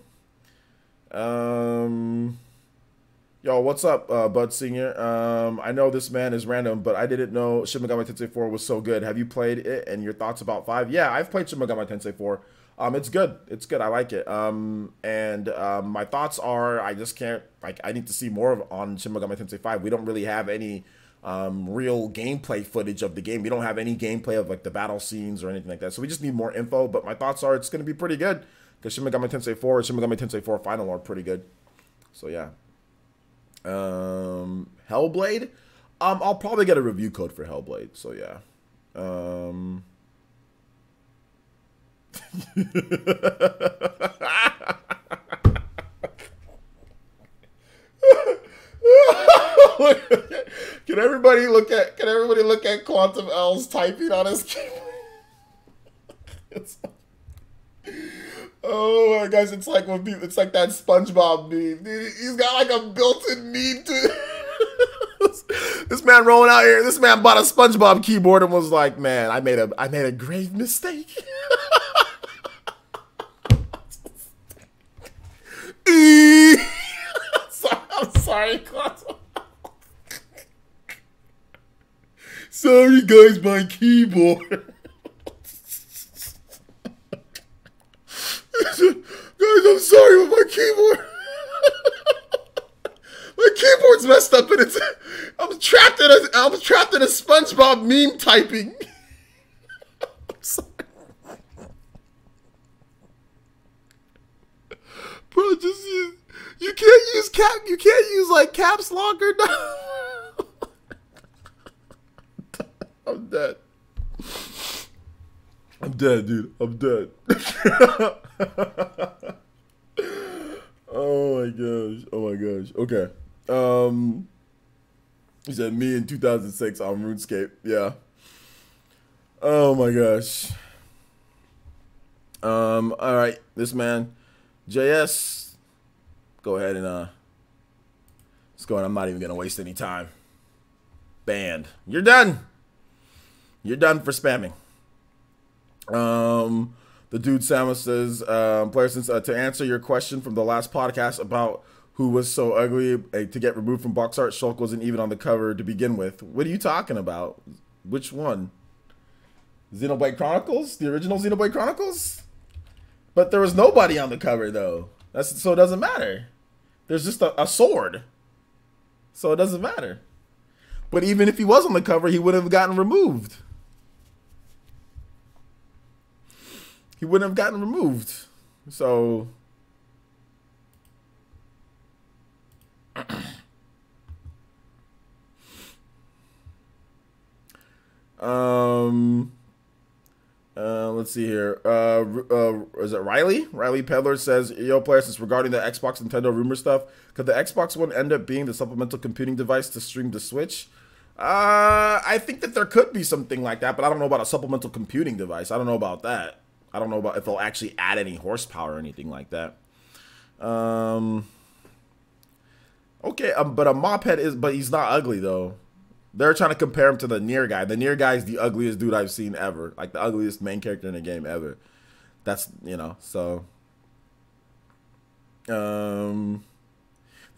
[SPEAKER 2] Yo, what's up, Bud Senior? I know this man is random, but I didn't know Shin Megami Tensei 4 was so good. Have you played it, and your thoughts about 5? Yeah, I've played Shin Megami Tensei 4. It's good. It's good. I like it. My thoughts are, I just can't, like, I need to see more on Shin Megami Tensei 5. We don't really have any real gameplay footage of the game. We don't have any gameplay of, like, the battle scenes or anything like that. So we just need more info, but my thoughts are it's going to be pretty good, because Shin Megami Tensei 4 and Shin Megami Tensei 4 Final are pretty good. So, yeah. Hellblade, I'll probably get a review code for Hellblade, so yeah. Can everybody look at Quantum L's typing on his keyboard? Oh my gosh, it's like when people, it's like that SpongeBob meme. Dude, he's got like a built-in meme to this man rolling out here. This man bought a SpongeBob keyboard and was like, "Man, I made a grave mistake." sorry. Sorry, guys, my keyboard. Guys, I'm sorry with my keyboard. My keyboard's messed up and I'm trapped in a SpongeBob meme typing. I'm sorry. Bro, just use, you can't use like caps lock or no. I'm dead. I'm dead, dude. I'm dead. Oh my gosh. Oh my gosh. Okay. He said me in 2006 on RuneScape. Yeah. Oh my gosh. All right. This man, JS, go ahead and let's go. I'm not even gonna waste any time. Banned. You're done. You're done for spamming. The dude Samus says, player, since to answer your question from the last podcast about who was so ugly to get removed from box art, Shulk wasn't even on the cover to begin with. What are you talking about? Which one? Xenoblade Chronicles? The original Xenoblade Chronicles? But there was nobody on the cover though. So it doesn't matter. There's just a sword. So it doesn't matter. But even if he was on the cover, he wouldn't have gotten removed. He wouldn't have gotten removed. So let's see here. Is it Riley? Riley Peddler says, yo, players, it's regarding the Xbox Nintendo rumor stuff. Could the Xbox One end up being the supplemental computing device to stream to Switch? I think that there could be something like that, but I don't know about a supplemental computing device. I don't know about that. I don't know about if they'll actually add any horsepower or anything like that. Okay, but a mophead is, but he's not ugly though. They're trying to compare him to the Nier guy. The Nier guy is the ugliest dude I've seen ever. Like the ugliest main character in the game ever. That's, you know, so. They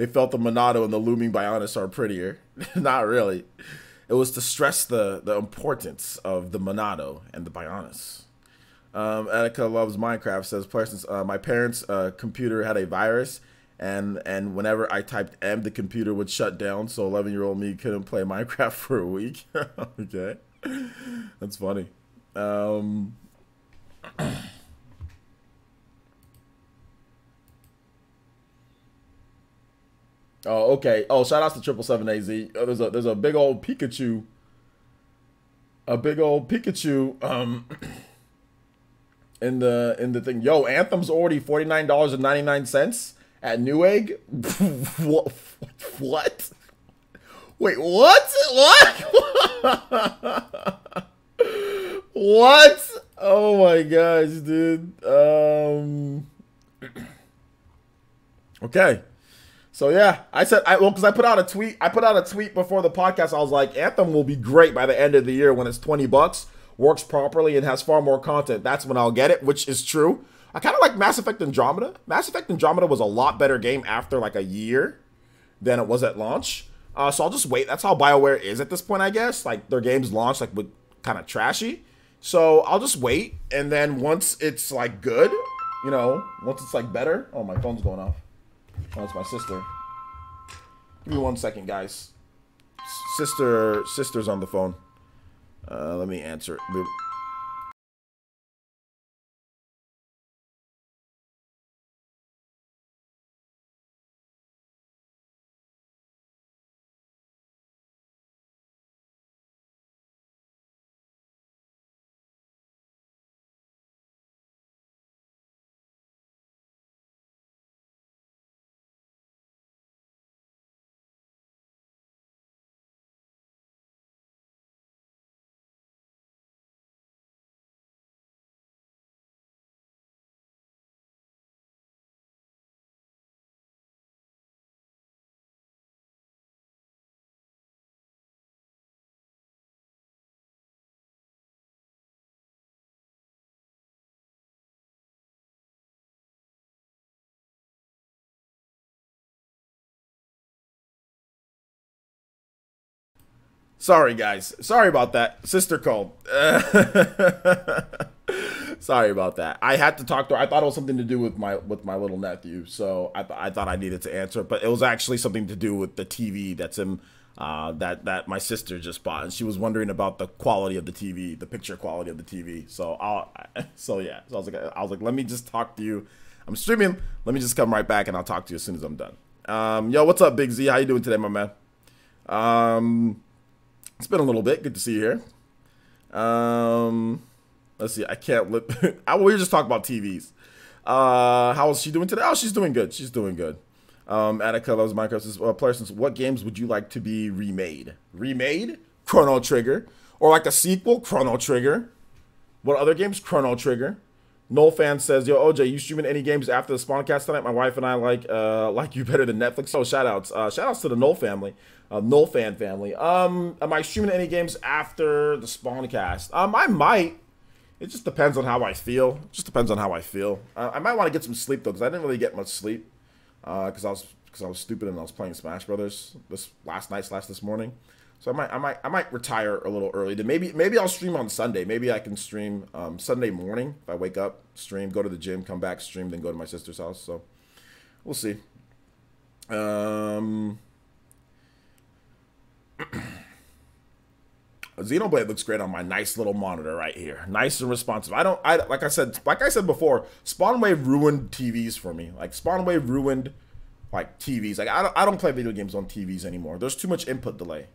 [SPEAKER 2] felt the Monado and the Looming Bionis are prettier. Not really. It was to stress the importance of the Monado and the Bionis. Attica loves Minecraft says, since my parents' computer had a virus, and whenever I typed M, the computer would shut down, so 11-year-old me couldn't play Minecraft for a week. Okay, that's funny. Oh, okay. Oh, shout outs to 777AZ. Oh, there's a big old Pikachu. A big old Pikachu. In the thing. Yo, Anthem's already $49.99 at Newegg. What? Wait, what? What? What? Oh my gosh, dude. Okay. So yeah, I said because I put out a tweet. I put out a tweet before the podcast. I was like, Anthem will be great by the end of the year when it's $20. Works properly and has far more content. That's when I'll get it, which is true. I kind of like Mass Effect Andromeda. Mass Effect Andromeda was a lot better game after like a year than it was at launch. So I'll just wait. That's how BioWare is at this point, I guess. Like their games launch like with kind of trashy. So I'll just wait, and then once it's like good, you know, once it's like better. Oh, my phone's going off. Oh, it's my sister. Give me 1 second, guys. Sister's on the phone. Let me answer it. Sorry, guys. Sorry about that. Sister called. Sorry about that. I had to talk to her. I thought it was something to do with my little nephew, so I thought I needed to answer, but it was actually something to do with the TV that's in that my sister just bought, and she was wondering about the quality of the TV, the picture quality of the TV. So yeah. So I was like, let me just talk to you. I'm streaming. Let me just come right back, and I'll talk to you as soon as I'm done. Yo, what's up, Big Z? How you doing today, my man? It's been a little bit. Good to see you here. Let's see. I can't lip. We were just talking about TVs. How is she doing today? Oh, she's doing good. She's doing good. Attica loves Minecraft. Says, player, since what games would you like to be remade? Remade? Chrono Trigger. Or like a sequel? Chrono Trigger. What other games? Chrono Trigger. Null fan says, yo, OJ, you streaming any games after the Spawncast tonight? My wife and I like you better than Netflix. Oh, shout outs. Shout outs to the Null family. Null fan family. Am I streaming any games after the Spawncast? I might. It just depends on how I feel. It just depends on how I feel. I might want to get some sleep though, because I didn't really get much sleep. Because I was stupid and I was playing Smash Brothers this morning. So I might retire a little early. Then maybe I'll stream on Sunday. Maybe I can stream Sunday morning if I wake up, stream, go to the gym, come back, stream, then go to my sister's house. So we'll see. Xenoblade looks great on my nice little monitor right here. Nice and responsive. Like I said before, Spawnwave ruined TVs for me. Like Spawnwave ruined like TVs. Like I don't play video games on TVs anymore. There's too much input delay.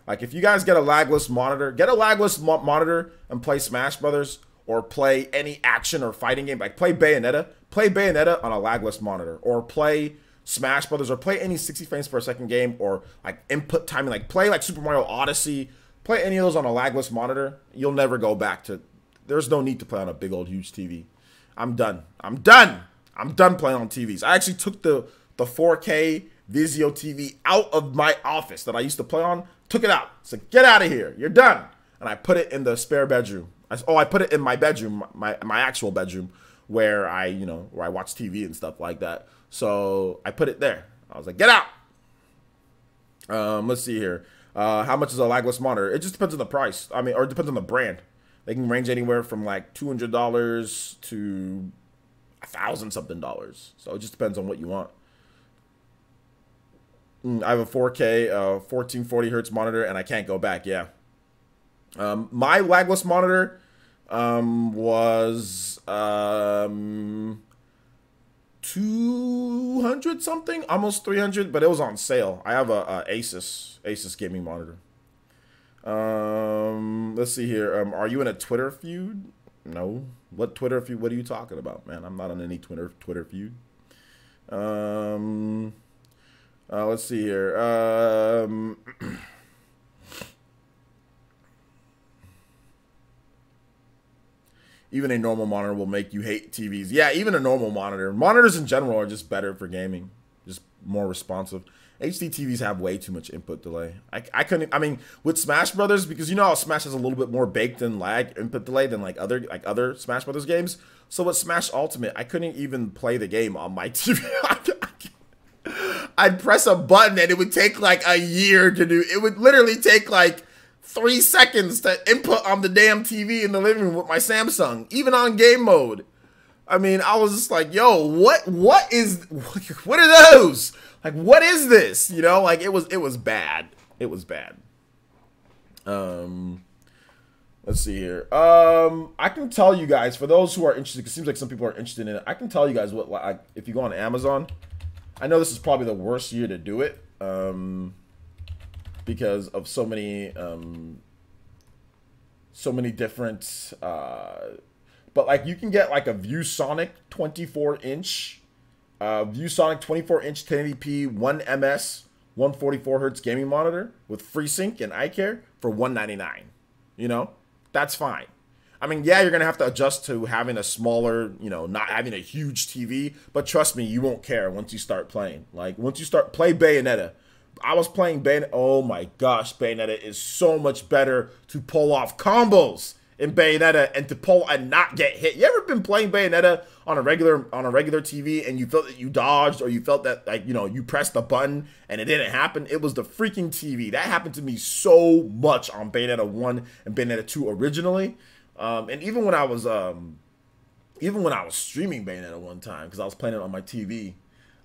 [SPEAKER 2] Like if you guys get a lagless monitor, get a lagless monitor and play Smash Brothers or play any action or fighting game. Like play Bayonetta. Play Bayonetta on a lagless monitor, or play Smash Brothers, or play any 60 frames per second game, or like input timing. Like play like Super Mario Odyssey. Play any of those on a lagless monitor. You'll never go back to. There's no need to play on a big old huge TV. I'm done. I'm done playing on TVs. I actually took the 4K Vizio TV out of my office that I used to play on. Took it out. So get out of here. You're done. And I put it in the spare bedroom. I put it in my bedroom, my actual bedroom, where I watch TV and stuff like that. So I put it there. I was like, get out. Let's see here. How much is a lagless monitor? It just depends on the price. I mean, or it depends on the brand. They can range anywhere from like $200 to $1,000-something. So it just depends on what you want. I have a 4K 1440 hertz monitor, and I can't go back. Yeah. My lagless monitor was 200 something, almost 300, but it was on sale. I have a Asus gaming monitor. Let's see here. Are you in a Twitter feud? No. What Twitter feud? What are you talking about, man? I'm not on any Twitter feud. Let's see here. Even a normal monitor will make you hate TVs. Yeah, even a normal monitor. Monitors in general are just better for gaming. Just more responsive. HD TVs have way too much input delay. I mean, with Smash Brothers, because you know how Smash has a little bit more baked in lag input delay than like other Smash Brothers games. So with Smash Ultimate, I couldn't even play the game on my TV. I'd press a button and it would take like a year to do. It would literally take like 3 seconds to input on the damn TV in the living room with my Samsung, even on game mode. I mean, I was just like, yo, what are those? Like, what is this? You know, like it was bad. It was bad. Let's see here. I can tell you guys, for those who are interested, because it seems like some people are interested in it, I can tell you guys what, like, if you go on Amazon, I know this is probably the worst year to do it. Because of so many different, but like you can get like a ViewSonic 24-inch, ViewSonic 24-inch 1080p 1ms 144 hertz gaming monitor with FreeSync and iCare for $199. You know, that's fine. I mean, yeah, you're gonna have to adjust to having a smaller, you know, not having a huge TV, but trust me, you won't care once you start playing. Like once you start play Bayonetta. I was playing Bayonetta. Oh my gosh, Bayonetta is so much better to pull off combos in Bayonetta and to pull and not get hit. You ever been playing Bayonetta on a regular TV and you felt that you dodged, or you felt that, like, you know, you pressed the button and it didn't happen, it was the freaking TV. That happened to me so much on Bayonetta 1 and Bayonetta 2 originally. And even when I was streaming Bayonetta one time, because I was playing it on my TV,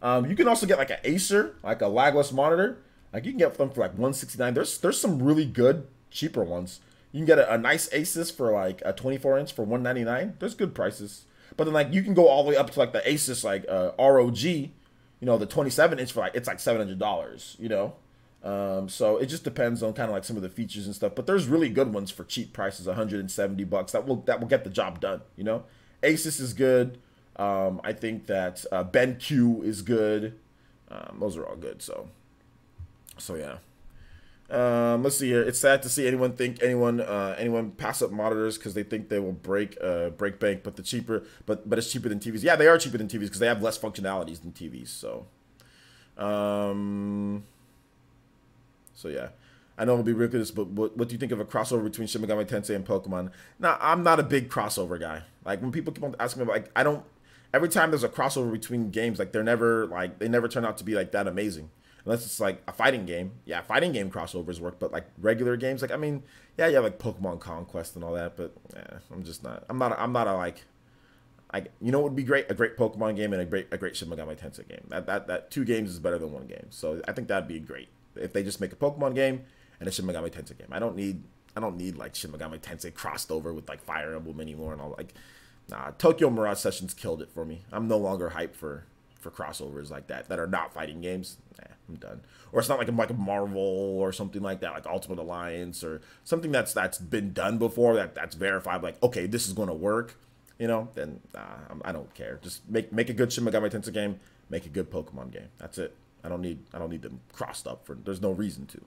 [SPEAKER 2] you can also get like an Acer, like a lagless monitor. Like, you can get them for like $169. There's some really good cheaper ones. You can get a nice Asus for like a 24-inch for $199. There's good prices. But then, like, you can go all the way up to like the Asus, like ROG, you know, the 27-inch for like, it's like $700, you know. So it just depends on kind of like some of the features and stuff. But there's really good ones for cheap prices, $170. That will get the job done, you know. Asus is good. I think that BenQ is good. Those are all good. So yeah. Let's see here. It's sad to see anyone pass up monitors because they think they will break bank, but it's cheaper than TVs. Yeah, they are cheaper than TVs because they have less functionalities than TVs. So yeah. I know it'll be ridiculous, but what do you think of a crossover between Shin Megami Tensei and Pokemon? Now, I'm not a big crossover guy. Like, when people keep on asking me, like, I don't. Every time there's a crossover between games, like, they never turn out to be like that amazing. Unless it's like a fighting game. Yeah, fighting game crossovers work, but like regular games, like, I mean, yeah, you have like Pokemon Conquest and all that, but yeah, I'm not a like, you know what would be great? A great Pokemon game and a great Shin Megami Tensei game. That 2 games is better than 1 game. So I think that'd be great if they just make a Pokemon game and a Shin Megami Tensei game. I don't need like Shin Megami Tensei crossed over with like Fire Emblem anymore and all. Like, nah, Tokyo Mirage Sessions killed it for me. I'm no longer hyped for crossovers like that are not fighting games. Nah, I'm done. Or it's not like a Marvel or something like that, like Ultimate Alliance or something that's been done before, that's verified. Like, okay, this is going to work, you know. Then I don't care. Just make a good Shin Megami Tensei game. Make a good Pokemon game. That's it. I don't need them crossed up for. There's no reason to.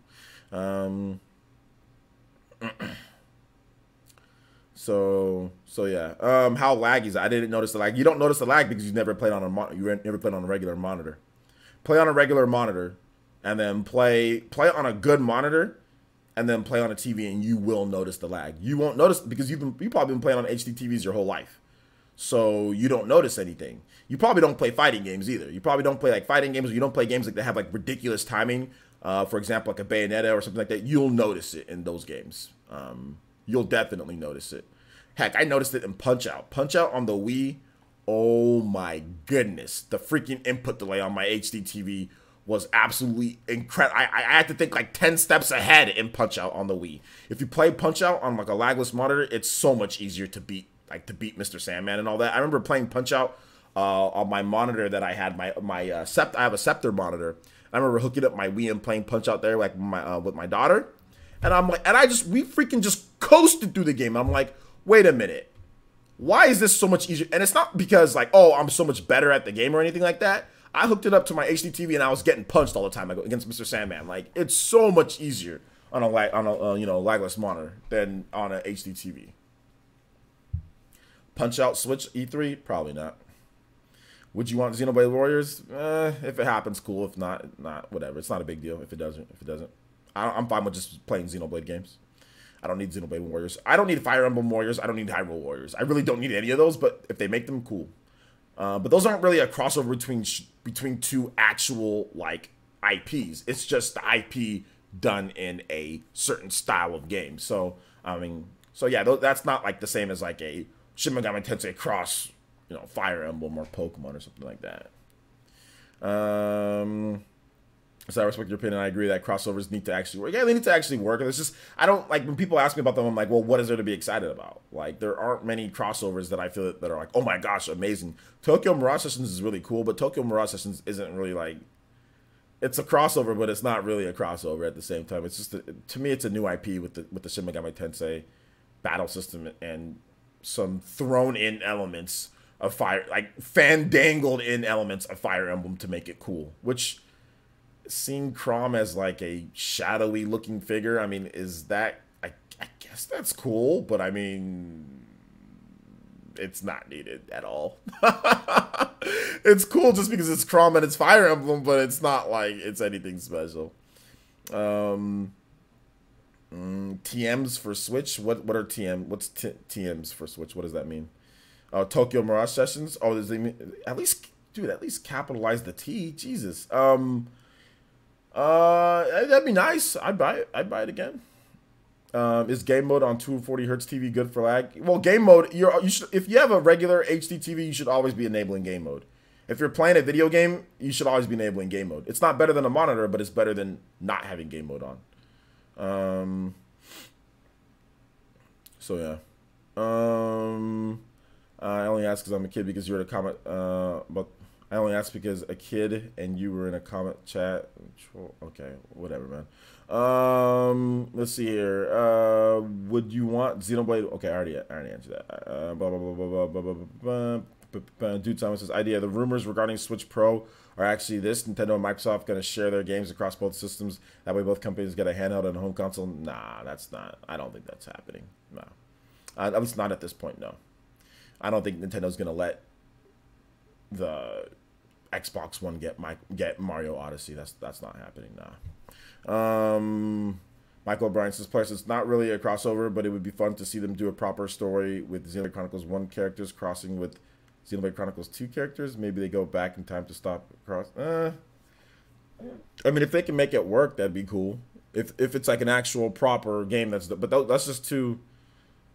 [SPEAKER 2] So yeah. How laggy is it? I didn't notice the lag. You don't notice the lag because you never played on a regular monitor. Play on a regular monitor, and then play on a good monitor, and then play on a TV, and you will notice the lag. You won't notice because you've probably been playing on HD TVs your whole life, so you don't notice anything. You probably don't play fighting games either. You probably don't play like fighting games, or you don't play games like that have like ridiculous timing. For example, like a Bayonetta or something like that. You'll notice it in those games. You'll definitely notice it. Heck, I noticed it in Punch-Out. Punch-Out on the Wii, oh my goodness. The freaking input delay on my HD TV was absolutely incredible. I had to think like 10 steps ahead in Punch-Out on the Wii. If you play Punch-Out on like a lagless monitor, it's so much easier to beat Mr. Sandman and all that. I remember playing Punch-Out on my monitor that I had, I have a Scepter monitor. I remember hooking up my Wii and playing Punch-Out there like with my daughter. And I'm like, we freaking just coasted through the game. I'm like, wait a minute. Why is this so much easier? And it's not because like, oh, I'm so much better at the game or anything like that. I hooked it up to my HD TV and I was getting punched all the time against Mr. Sandman. Like, it's so much easier on a lagless monitor than on a HD TV. Punch-Out Switch E3? Probably not. Would you want Xenoblade Warriors? If it happens, cool. If not, whatever. It's not a big deal if it doesn't. I'm fine with just playing Xenoblade games. I don't need Xenoblade Warriors. I don't need Fire Emblem Warriors. I don't need Hyrule Warriors. I really don't need any of those, but if they make them, cool. But those aren't really a crossover between 2 actual, like, IPs. It's just the IP done in a certain style of game. So, I mean, yeah, that's not, like, the same as, like, a Shin Megami Tensei cross, you know, Fire Emblem or Pokemon or something like that. So I respect your opinion. I agree that crossovers need to actually work. Yeah, they need to actually work. And it's just, I don't, like, when people ask me about them, I'm like, well, what is there to be excited about? Like, there aren't many crossovers that I feel that are like, oh my gosh, amazing. Tokyo Mirage Sessions is really cool, but Tokyo Mirage Sessions isn't really like, it's a crossover, but it's not really a crossover at the same time. It's just, to me, it's a new IP with the Shin Megami Tensei battle system and some thrown in elements of Fire, like fandangled in elements of Fire Emblem to make it cool, which, seeing Chrom as like a shadowy looking figure, I mean, is that, I guess that's cool, but I mean, it's not needed at all. It's cool just because it's Chrom and it's Fire Emblem, but it's not like it's anything special. TMs for Switch. What are TMs for Switch? What does that mean? Tokyo Mirage Sessions. Oh, does they at least, dude? At least capitalize the T. Jesus. That'd be nice. I'd buy it. I'd buy it again. Is game mode on 240 hertz TV good for lag? Well, game mode. You should, if you have a regular HD TV, you should always be enabling game mode. If you're playing a video game, you should always be enabling game mode. It's not better than a monitor, but it's better than not having game mode on. So yeah. I only asked because I'm a kid because you were in a comment. But I only asked because a kid and you were in a comment chat. Okay, whatever, man. Let's see here. Would you want Xenoblade? Okay, I already answered that. Blah blah blah blah blah blah blah blah. Dude, Simon says idea. The rumors regarding Switch Pro are actually this: Nintendo and Microsoft going to share their games across both systems. That way, both companies get a handheld and a home console. Nah, that's not. I don't think that's happening. No, at least not at this point. No, I don't think Nintendo's going to let the Xbox One get Mario Odyssey. That's not happening. Nah. Michael O'Brien says, plus it's not really a crossover, but it would be fun to see them do a proper story with Xenoblade Chronicles 1 characters crossing with Xenoblade Chronicles 2 characters. Maybe they go back in time to stop cross. I mean, if they can make it work, that'd be cool. If it's like an actual proper game, that's just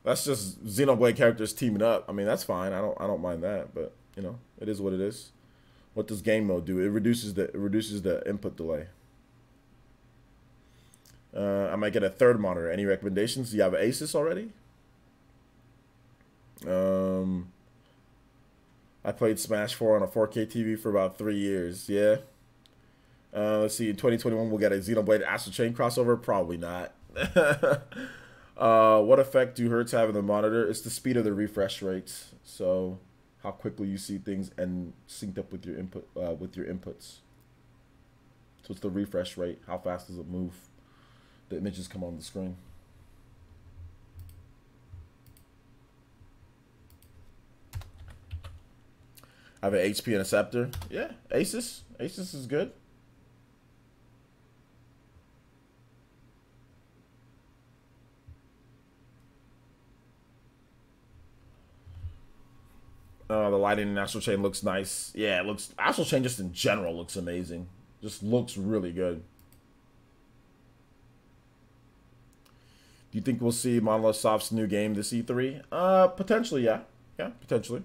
[SPEAKER 2] Xenoblade characters teaming up. I mean, that's fine. I don't mind that, but you know, it is what it is. What does game mode do? It reduces the input delay. I might get a third monitor. Any recommendations? Do you have an Asus already? I played Smash 4 on a 4K TV for about 3 years. Yeah. Let's see. In 2021, we'll get a Xenoblade Astral Chain crossover. Probably not. What effect do hertz have in the monitor? It's the speed of the refresh rates. So how quickly you see things and synced up with your inputs. So it's the refresh rate. How fast does it move? The images come on the screen. I have an HP and a Scepter. Yeah, Asus. Asus is good. The lighting in Astral Chain looks nice. Yeah, it looks. Astral Chain just in general looks amazing. Just looks really good. Do you think we'll see Monolith Soft's new game this E3? Potentially, yeah. Yeah, potentially.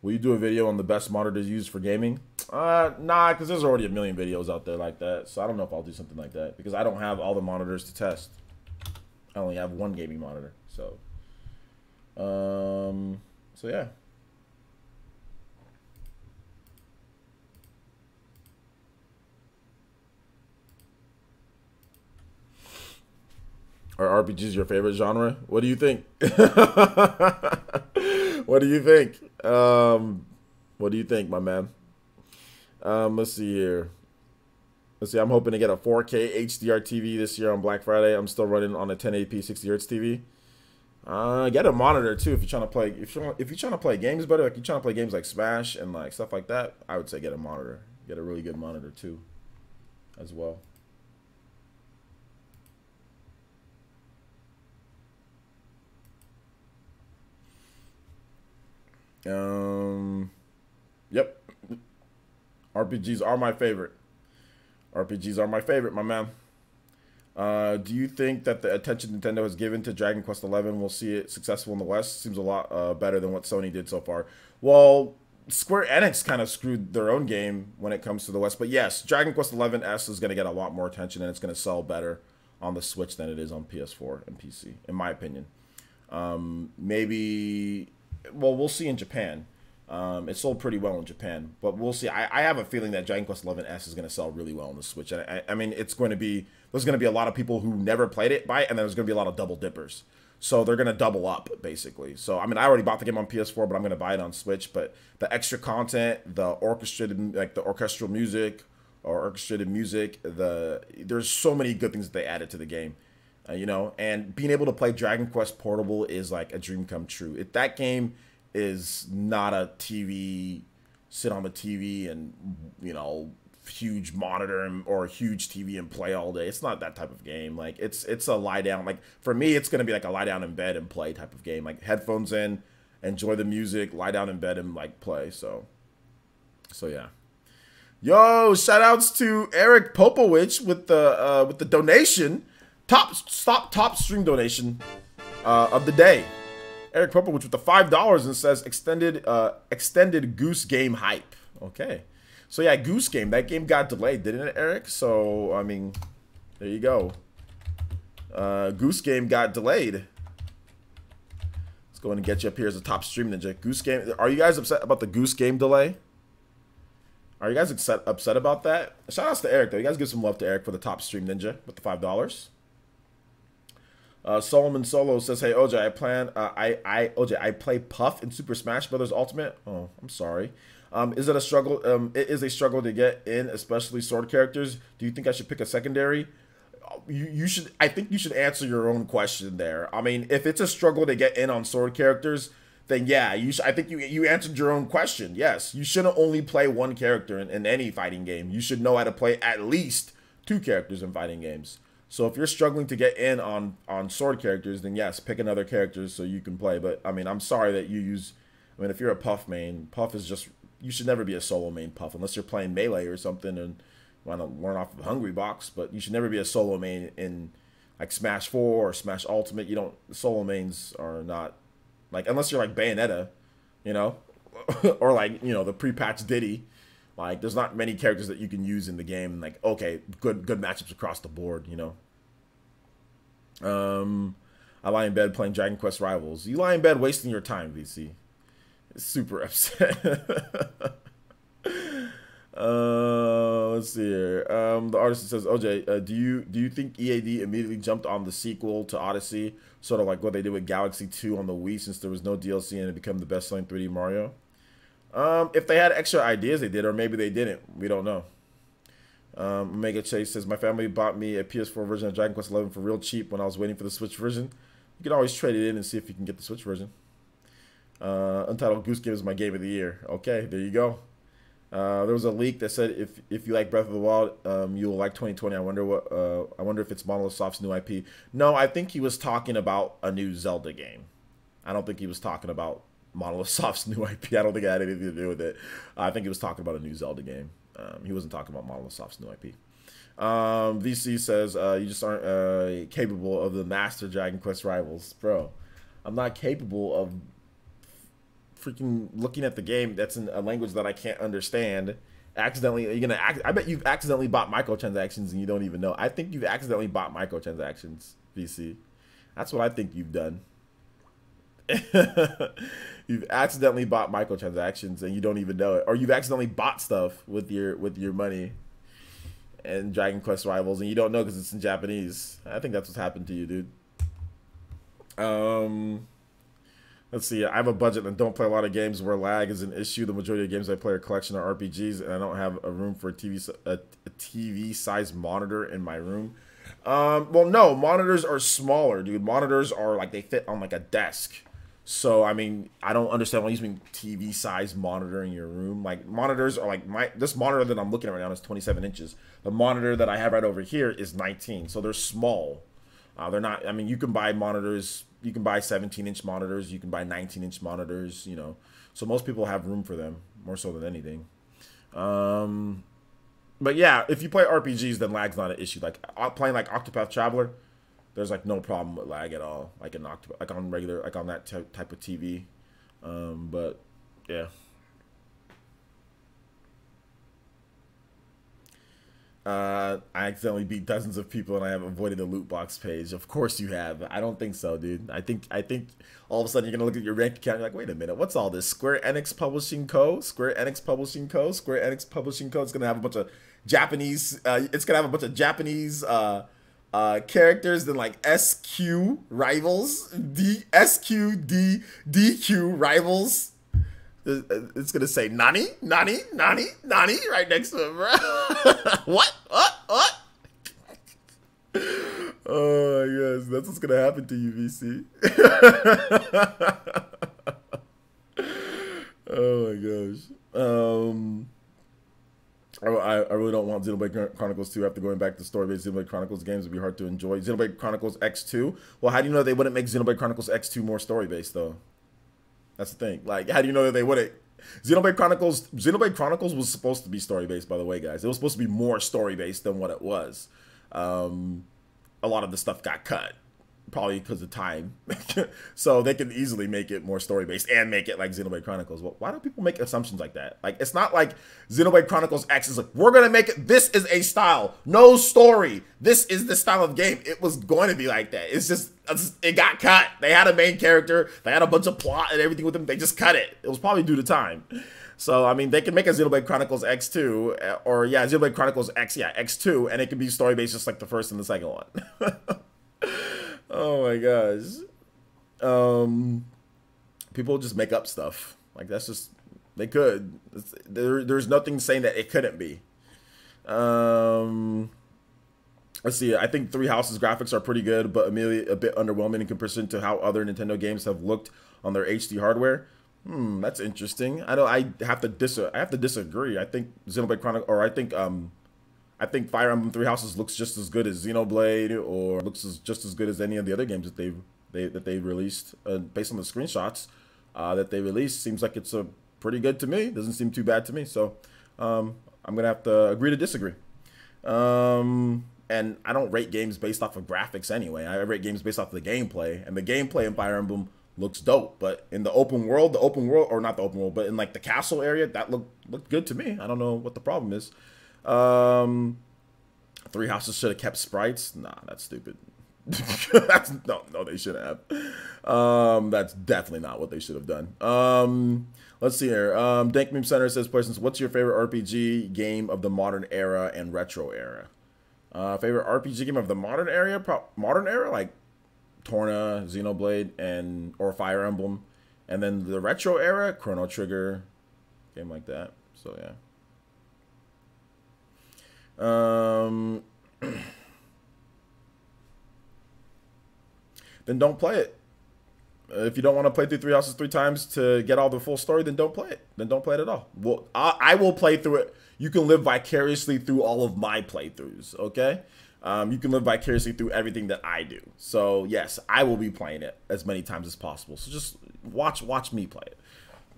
[SPEAKER 2] Will you do a video on the best monitors used for gaming? Nah, because there's already a million videos out there like that. So I don't know if I'll do something like that. Because I don't have all the monitors to test. I only have one gaming monitor. So yeah. Are RPGs your favorite genre? What do you think? What do you think? What do you think, my man? Let's see here. Let's see. I'm hoping to get a 4K HDR TV this year on Black Friday. I'm still running on a 1080p 60 Hz TV. Get a monitor too if you're trying to play. If you're trying to play games better, like you're trying to play games like Smash and like stuff like that, I would say get a monitor. Get a really good monitor too, as well. Yep. RPGs are my favorite. RPGs are my favorite, my man. Do you think that the attention Nintendo has given to Dragon Quest XI will see it successful in the West? Seems a lot better than what Sony did so far. Well, Square Enix kind of screwed their own game when it comes to the West. But yes, Dragon Quest XI S is going to get a lot more attention, and it's going to sell better on the Switch than it is on PS4 and PC, in my opinion. Maybe, well, we'll see in Japan. It sold pretty well in Japan, but we'll see. I have a feeling that Dragon Quest XI S is going to sell really well on the Switch. And I mean, there's going to be a lot of people who never played it buy it, and then there's going to be a lot of double dippers. So they're going to double up, basically. So, I mean, I already bought the game on PS4, but I'm going to buy it on Switch. But the extra content, the orchestrated, like the orchestral music or orchestrated music, there's so many good things that they added to the game. You know, and being able to play Dragon Quest Portable is like a dream come true. That game is not a TV sit on the TV and, huge monitor or a huge TV and play all day. It's not that type of game. Like it's a lie down. Like for me, it's gonna be like a lie down in bed and play type of game. Like headphones in, enjoy the music, lie down in bed and like play. So yeah. Yo, shout outs to Eric Popowich with the donation, top stream donation of the day. Eric Popowich with the $5 and says extended Goose Game hype. Okay. So yeah, Goose Game. That game got delayed, didn't it, Eric? So, I mean, there you go. Goose Game got delayed. Let's go in and get you up here as a top stream ninja. Goose Game. Are you guys upset about the Goose Game delay? Are you guys upset about that? Shout outs to Eric, though. You guys give some love to Eric for the top stream ninja with the $5. Solomon Solo says, "Hey OJ, I play Puff in Super Smash Brothers Ultimate. Oh, I'm sorry. Is it a struggle? It is a struggle to get in, especially sword characters. Do you think I should pick a secondary? You should. I think you should answer your own question there. I mean, if it's a struggle to get in on sword characters, then yeah, you should. I think you answered your own question. Yes, you shouldn't only play one character in any fighting game. You should know how to play at least 2 characters in fighting games. So if you're struggling to get in on sword characters, then yes, pick another character so you can play. But I mean, I'm sorry that you use. I mean, if you're a Puff main, Puff is just. You should never be a solo main Puff unless you're playing Melee or something and want to learn off of Hungry Box. But you should never be a solo main in like Smash 4 or Smash Ultimate. You don't. Solo mains are not like unless you're like Bayonetta, or like the pre-patch Diddy. Like there's not many characters that you can use in the game. And like okay, good matchups across the board. I lie in bed playing Dragon Quest Rivals. You lie in bed wasting your time, VC. Super upset. Let's see here. The artist says, OJ, do you think EAD immediately jumped on the sequel to Odyssey, sort of like what they did with Galaxy 2 on the Wii, since there was no DLC and it became the best-selling 3D Mario? If they had extra ideas, they did, or maybe they didn't. We don't know. Omega Chase says, my family bought me a PS4 version of Dragon Quest 11 for real cheap when I was waiting for the Switch version. You can always trade it in and see if you can get the Switch version. Untitled Goose Game is my game of the year. Okay, there you go. There was a leak that said if you like Breath of the Wild, you'll like 2020. I wonder if it's Monolith Soft's new IP. No, I think he was talking about a new Zelda game. I don't think he was talking about Monolith Soft's new IP. I don't think it had anything to do with it. I think he was talking about a new Zelda game. He wasn't talking about Monolith Soft's new IP. VC says you just aren't capable of the master Dragon Quest Rivals, bro. I'm not capable of freaking looking at the game that's in a language that I can't understand. Accidentally, I bet you've accidentally bought microtransactions and you don't even know. I think you've accidentally bought microtransactions, VC. That's what I think you've done. You've accidentally bought microtransactions and you don't even know it, or you've accidentally bought stuff with your money and Dragon Quest Rivals and you don't know because it's in Japanese. I think that's what's happened to you, dude. Let's see. I have a budget and don't play a lot of games where lag is an issue. The majority of games I play are collection of RPGs, and I don't have a room for a TV size monitor in my room. Well, no, monitors are smaller, dude. Monitors are like they fit on like a desk. So I mean, I don't understand why you mean TV size monitor in your room. Like monitors are like this monitor that I'm looking at right now is 27 inches. The monitor that I have right over here is 19, so they're small. They're not. I mean, you can buy monitors. You can buy 17-inch monitors. You can buy 19-inch monitors. So most people have room for them more so than anything. But yeah, if you play RPGs, then lag's not an issue. Like playing like Octopath Traveler, there's like no problem with lag at all. Like on that type of TV. But yeah. I accidentally beat dozens of people and I have avoided the loot box page. Of course you have. I don't think so, dude. I think all of a sudden you're gonna look at your rank account and you're like, wait a minute, what's all this? Square Enix Publishing Co. Square Enix Publishing Co. Square Enix Publishing Co. It's gonna have a bunch of Japanese. It's gonna have a bunch of Japanese characters than like SQ rivals, DQ rivals. It's gonna say Nani right next to him, bro. What? Oh my gosh, that's what's gonna happen to you, VC. Oh my gosh. I really don't want Xenoblade Chronicles 2 after going back to story-based Xenoblade Chronicles games. It'd be hard to enjoy. Xenoblade Chronicles X2. Well, how do you know they wouldn't make Xenoblade Chronicles X2 more story-based, though? That's the thing. Like, how do you know that they wouldn't? Xenoblade Chronicles was supposed to be story-based, by the way, guys. It was supposed to be more story-based than what it was. A lot of the stuff got cut. Probably because of time. So they can easily make it more story-based and make it like Xenoblade Chronicles. Well, why do people make assumptions like that? Like, it's not like Xenoblade Chronicles X is like, we're going to make it, this is a style. No story. This is the style of game. It was going to be like that. It's just, it got cut. They had a main character. They had a bunch of plot and everything with them. They just cut it. It was probably due to time. So, I mean, they can make a Xenoblade Chronicles X2, or yeah, Xenoblade Chronicles X, yeah, X2, and it can be story-based just like the first and the second one. Oh my gosh. People just make up stuff. Like, that's just, they could. There's nothing saying that it couldn't be. Let's see. I think Three Houses graphics are pretty good, but immediately a bit underwhelming in comparison to how other Nintendo games have looked on their HD hardware. That's interesting. I have to disagree. I think Xenoblade Chronicles, or I think Fire Emblem Three Houses looks just as good as Xenoblade, or looks just as good as any of the other games that they've released. Based on the screenshots that they released, seems like it's a pretty good to me. Doesn't seem too bad to me. So I'm gonna have to agree to disagree. And I don't rate games based off of graphics anyway. I rate games based off of the gameplay, and the gameplay in Fire Emblem looks dope. But in the open world, or not the open world, but in like the castle area, that looked good to me. I don't know what the problem is. Three Houses should have kept sprites. Nah, that's stupid. No, they shouldn't have. That's definitely not what they should have done. Let's see here. Dank Meme Center says, "Persons, what's your favorite RPG game of the modern era and retro era?" Favorite RPG game of the modern era, like Torna, Xenoblade, or Fire Emblem, and then the retro era, Chrono Trigger, game like that. So yeah. Then don't play it. If you don't want to play through Three Houses 3 times to get all the full story, then don't play it. Then don't play it at all. Well, I will play through it. You can live vicariously through all of my playthroughs, okay? You can live vicariously through everything that I do. So yes, I will be playing it as many times as possible. So just watch me play it.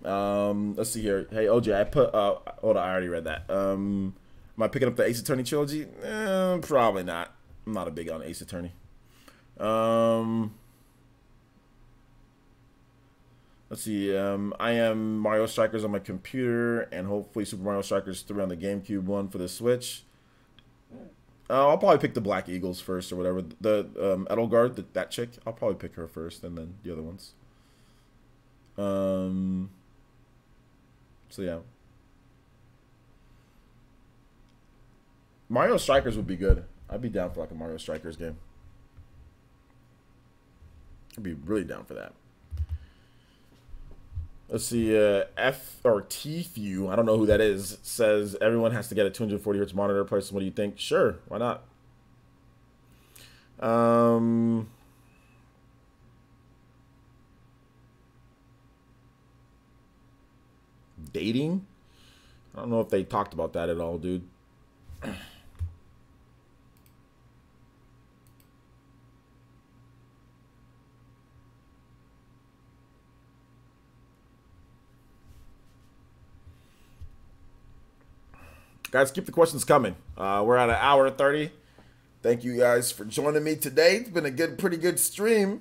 [SPEAKER 2] Let's see here. Hey OJ, I put hold on, I already read that. Am I picking up the Ace Attorney trilogy? Probably not. I'm not a big on Ace Attorney. Let's see. I am Mario Strikers on my computer, and hopefully Super Mario Strikers 3 on the GameCube one for the Switch. I'll probably pick the Black Eagles first, or whatever. The Edelgard, that chick. I'll probably pick her first, and then the other ones. So yeah. Mario Strikers would be good. I'd be down for like a Mario Strikers game. I'd be really down for that. Let's see, F or T-Few, I don't know who that is, says everyone has to get a 240 hertz monitor. Person, what do you think? Sure, why not? Dating? I don't know if they talked about that at all, dude. Guys, keep the questions coming. We're at 1:30. Thank you guys for joining me today. It's been a pretty good stream.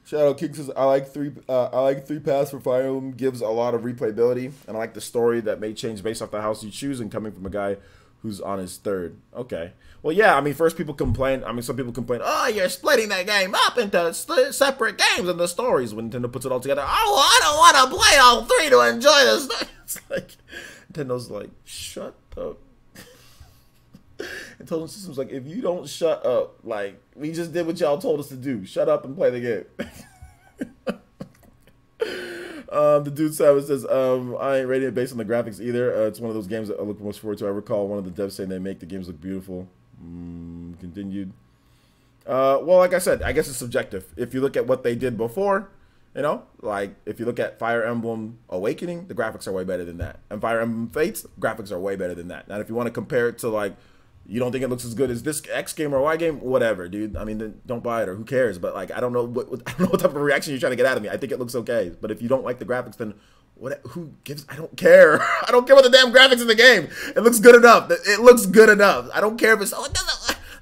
[SPEAKER 2] Shadow King says, I like three paths for Fire Emblem. Gives a lot of replayability, and I like the story that may change based off the house you choose, and coming from a guy who's on his third. Okay. Well, yeah, I mean, first people complain. I mean, some people complain, oh, you're splitting that game up into separate games and the stories when Nintendo puts it all together. Oh, I don't want to play all three to enjoy this. It's like, Nintendo's like, shut up. Intelligent Systems like, if you don't shut up, like, we just did what y'all told us to do. Shut up and play the game. The dude Savage says, I ain't rating it based on the graphics either. It's one of those games that I look most forward to. I recall one of the devs saying they make the games look beautiful. Continued. Well, like I said, I guess it's subjective. If you look at what they did before You know, like if you look at Fire Emblem Awakening, the graphics are way better than that. And Fire Emblem Fates, graphics are way better than that. Now, if you want to compare it to like, you don't think it looks as good as this X game or Y game, whatever, dude. I mean, then don't buy it or who cares? But like, I don't know what type of reaction you're trying to get out of me. I think it looks okay, but if you don't like the graphics, then what? Who gives? I don't care. I don't care about the damn graphics in the game. It looks good enough. It looks good enough. I don't care if it's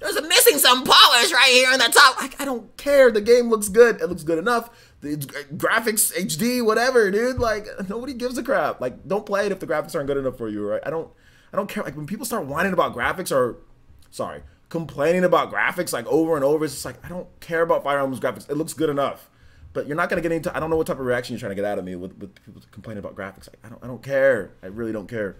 [SPEAKER 2] there's missing some polish right here in the top. Like, I don't care. The game looks good. It looks good enough. The graphics, HD, whatever, dude. Like, nobody gives a crap. Like, don't play it if the graphics aren't good enough for you, right? I don't care. Like, when people start whining about graphics or, sorry, complaining about graphics like over and over, it's just like, I don't care about Fire Emblem's graphics. It looks good enough. But you're not gonna get into. I don't know what type of reaction you're trying to get out of me with people complaining about graphics. Like, I don't care. I really don't care.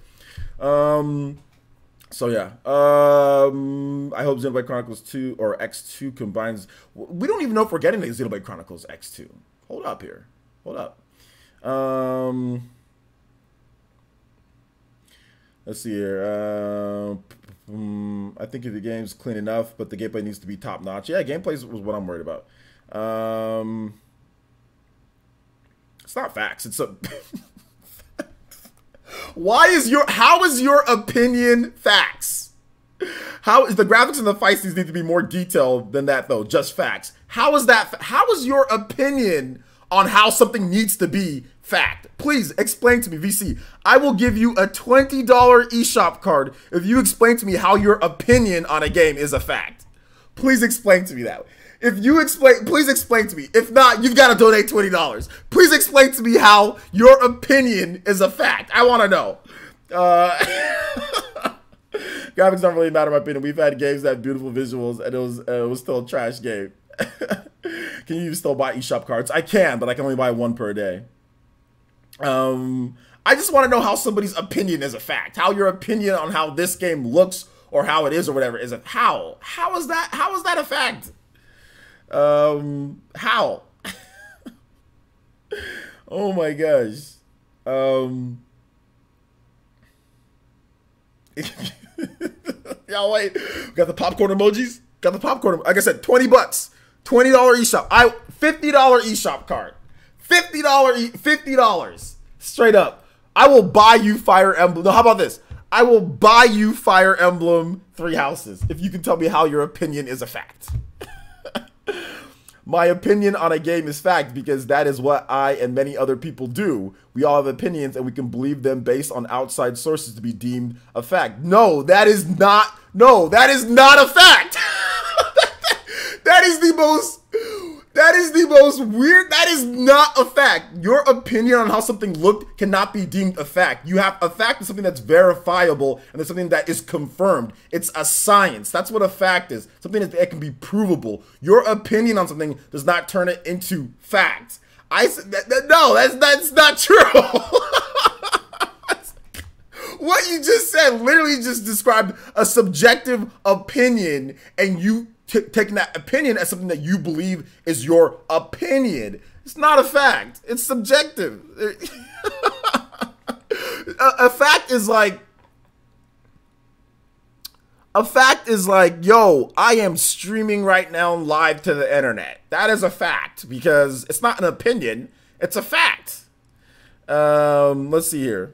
[SPEAKER 2] So yeah. I hope Xenoblade Chronicles 2 or X2 combines. We don't even know if we're getting the Xenoblade Chronicles X2. Hold up here. Hold up. Let's see here. I think if the game's clean enough, but the gameplay needs to be top notch. Yeah, gameplay was what I'm worried about. It's not facts. It's a. How is your opinion facts? How is the graphics and the fights need to be more detailed than that though? Just facts. How is that? How is your opinion on how something needs to be fact? Please explain to me, VC. I will give you a $20 eShop card if you explain to me how your opinion on a game is a fact. Please explain to me that. If you explain, please explain to me. If not, you've got to donate $20. Please explain to me how your opinion is a fact. I want to know. Graphics don't really matter in my opinion. We've had games that have beautiful visuals, and it was still a trash game. Can you still buy eShop cards? I can, but I can only buy one per day. I just want to know how somebody's opinion is a fact. How your opinion on how this game looks or how it is or whatever is a how. How is that a fact? How? Oh my gosh. Y'all wait. Got the popcorn emojis? Got the popcorn. Like I said, $20. $20 eShop. $50 eShop card. $50. Straight up. I will buy you Fire Emblem. No, how about this? I will buy you Fire Emblem 3 Houses if you can tell me how your opinion is a fact. My opinion on a game is fact because that is what I and many other people do. We all have opinions and we can believe them based on outside sources to be deemed a fact. No, that is not a fact. That is the most weird. That is not a fact. Your opinion on how something looked cannot be deemed a fact. You have a fact is something that's verifiable and there's something that is confirmed. It's a science. That's what a fact is. Something that can be provable. Your opinion on something does not turn it into fact. No, that's not true. What you just said literally just described a subjective opinion, and you taking that opinion as something that you believe is your opinion. It's not a fact. It's subjective. A fact is like, yo, I am streaming right now live to the internet. That is a fact because it's not an opinion. It's a fact. Let's see here.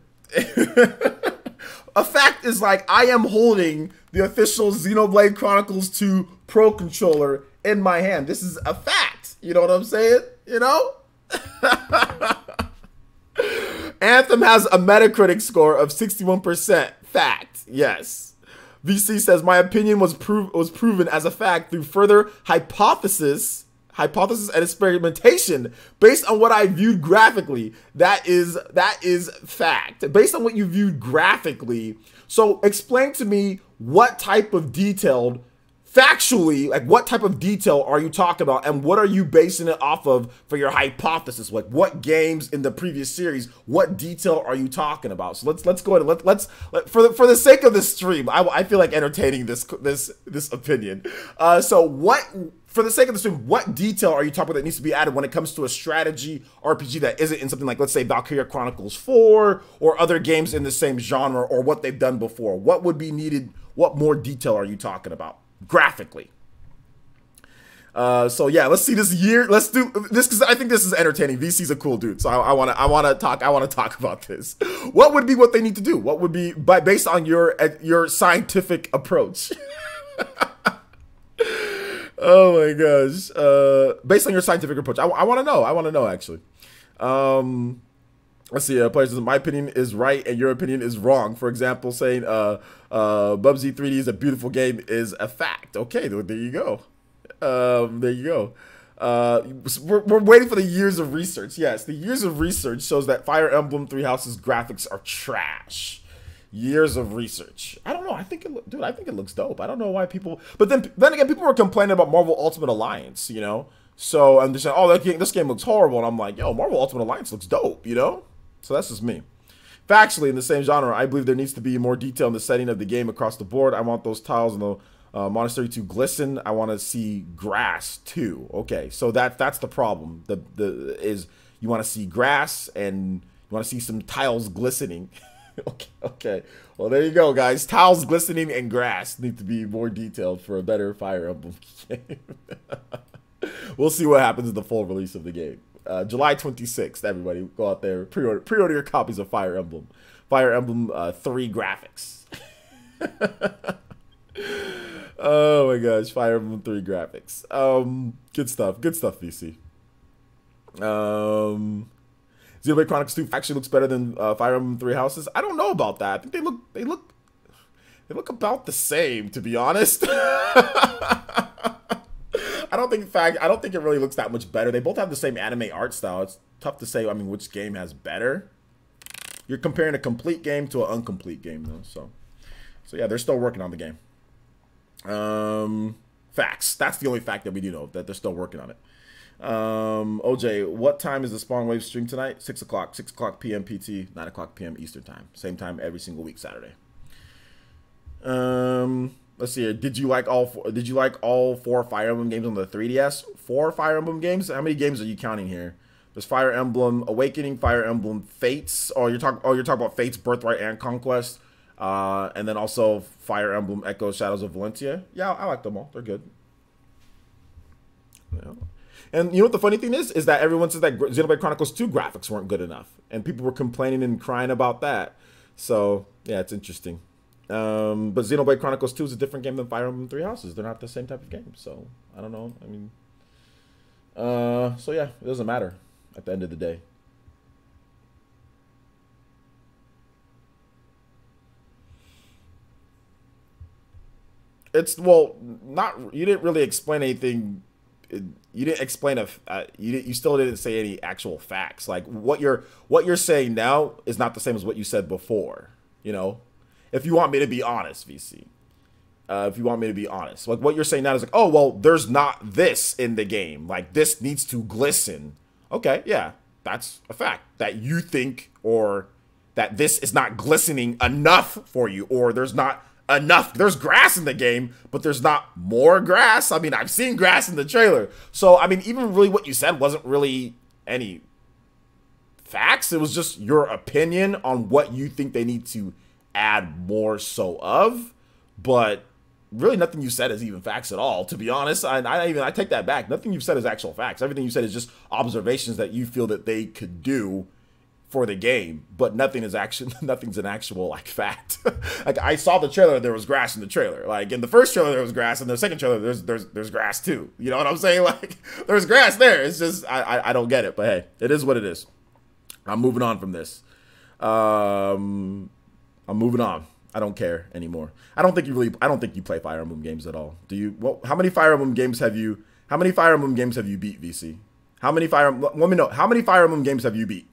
[SPEAKER 2] A fact is like, I am holding the official Xenoblade Chronicles 2 Pro Controller in my hand. This is a fact. You know what I'm saying? You know? Anthem has a Metacritic score of 61%. Fact. Yes. VC says, my opinion was proven as a fact through further hypothesis and experimentation based on what I viewed graphically. That is fact. Based on what you viewed graphically. So explain to me what type of detailed, factually, like what type of detail are you talking about and what are you basing it off of for your hypothesis? Like what games in the previous series, what detail are you talking about? So let's go ahead and let's for the sake of this stream, I feel like entertaining this opinion. For the sake of the stream, what detail are you talking about that needs to be added when it comes to a strategy RPG that isn't in something like, let's say, Valkyria Chronicles 4 or other games in the same genre or what they've done before? What would be needed? What more detail are you talking about graphically? So yeah, let's see this year. Let's do this because I think this is entertaining. VC's a cool dude, so I want to talk about this. What would be what they need to do? What would be based on your scientific approach? Oh my gosh! Based on your scientific approach, I want to know. I want to know actually. Let's see. Players, my opinion is right and your opinion is wrong. For example, saying Bubsy 3D is a beautiful game is a fact. Okay, there you go. There you go. We're waiting for the years of research. Yes, the years of research shows that Fire Emblem Three Houses graphics are trash. Years of research. I don't know. I think it looks dope. I don't know why people. But then again, people were complaining about Marvel Ultimate Alliance. You know. So I'm just saying, oh, this game looks horrible, and I'm like, yo, Marvel Ultimate Alliance looks dope. You know. So that's just me. Factually, in the same genre, I believe there needs to be more detail in the setting of the game across the board. I want those tiles in the monastery to glisten. I want to see grass too. Okay, so that's the problem. Is you want to see grass and you want to see some tiles glistening. Okay. Well, there you go, guys. Tiles glistening and grass need to be more detailed for a better Fire Emblem game. We'll see what happens in the full release of the game. July 26th, everybody go out there, pre-order your copies of Fire Emblem. Fire Emblem 3 graphics. Oh my gosh, Fire Emblem 3 graphics. Good stuff, VC. Xenoblade Chronicles 2 actually looks better than Fire Emblem 3 Houses. I don't know about that. I think they look about the same, to be honest. I don't think it really looks that much better. They both have the same anime art style. It's tough to say, I mean, which game has better. You're comparing a complete game to an incomplete game, though. So yeah, they're still working on the game. Facts. That's the only fact that we do know, that they're still working on it. OJ, what time is the Spawn Wave stream tonight? 6 o'clock. 6 o'clock p.m. PT, 9 o'clock p.m. Eastern time. Same time every single week, Saturday. Let's see here. Did you like all four Fire Emblem games on the 3DS? 4 Fire Emblem games? How many games are you counting here? There's Fire Emblem Awakening, Fire Emblem Fates. You're talking about Fates, Birthright, and Conquest. And then also Fire Emblem Echo Shadows of Valencia. Yeah, I like them all. They're good. Yeah. And you know what the funny thing is that everyone says that Xenoblade Chronicles 2 graphics weren't good enough. And people were complaining and crying about that. So, yeah, it's interesting. But Xenoblade Chronicles 2 is a different game than Fire Emblem Three Houses. They're not the same type of game. So, I don't know. I mean, so yeah, it doesn't matter at the end of the day. It's, well, you didn't really explain anything. You didn't explain you still didn't say any actual facts. Like what you're saying now is not the same as what you said before, you know? If you want me to be honest, VC. If you want me to be honest. Like what you're saying now is like, oh, well, there's not this in the game. Like this needs to glisten. Okay, yeah. That's a fact. That you think, or that this is not glistening enough for you, or there's not enough. There's grass in the game, but there's not more grass. I mean, I've seen grass in the trailer. So, I mean, even really what you said wasn't really any facts. It was just your opinion on what you think they need to add more so of. But really nothing you said is even facts at all, to be honest. I take that back. Nothing you've said is actual facts. Everything you said is just observations that you feel that they could do for the game, but nothing's an actual like fact. Like I saw the trailer, there was grass in the trailer. Like in the first trailer there was grass, and the second trailer there's grass too. You know what I'm saying? Like there's grass there. It's just I don't get it, but hey, it is what it is. I'm moving on from this. I'm moving on. I don't care anymore. I don't think you play Fire Emblem games at all. Do you? Well, how many Fire Emblem games have you beat, VC? Let me know. How many Fire Emblem games have you beat?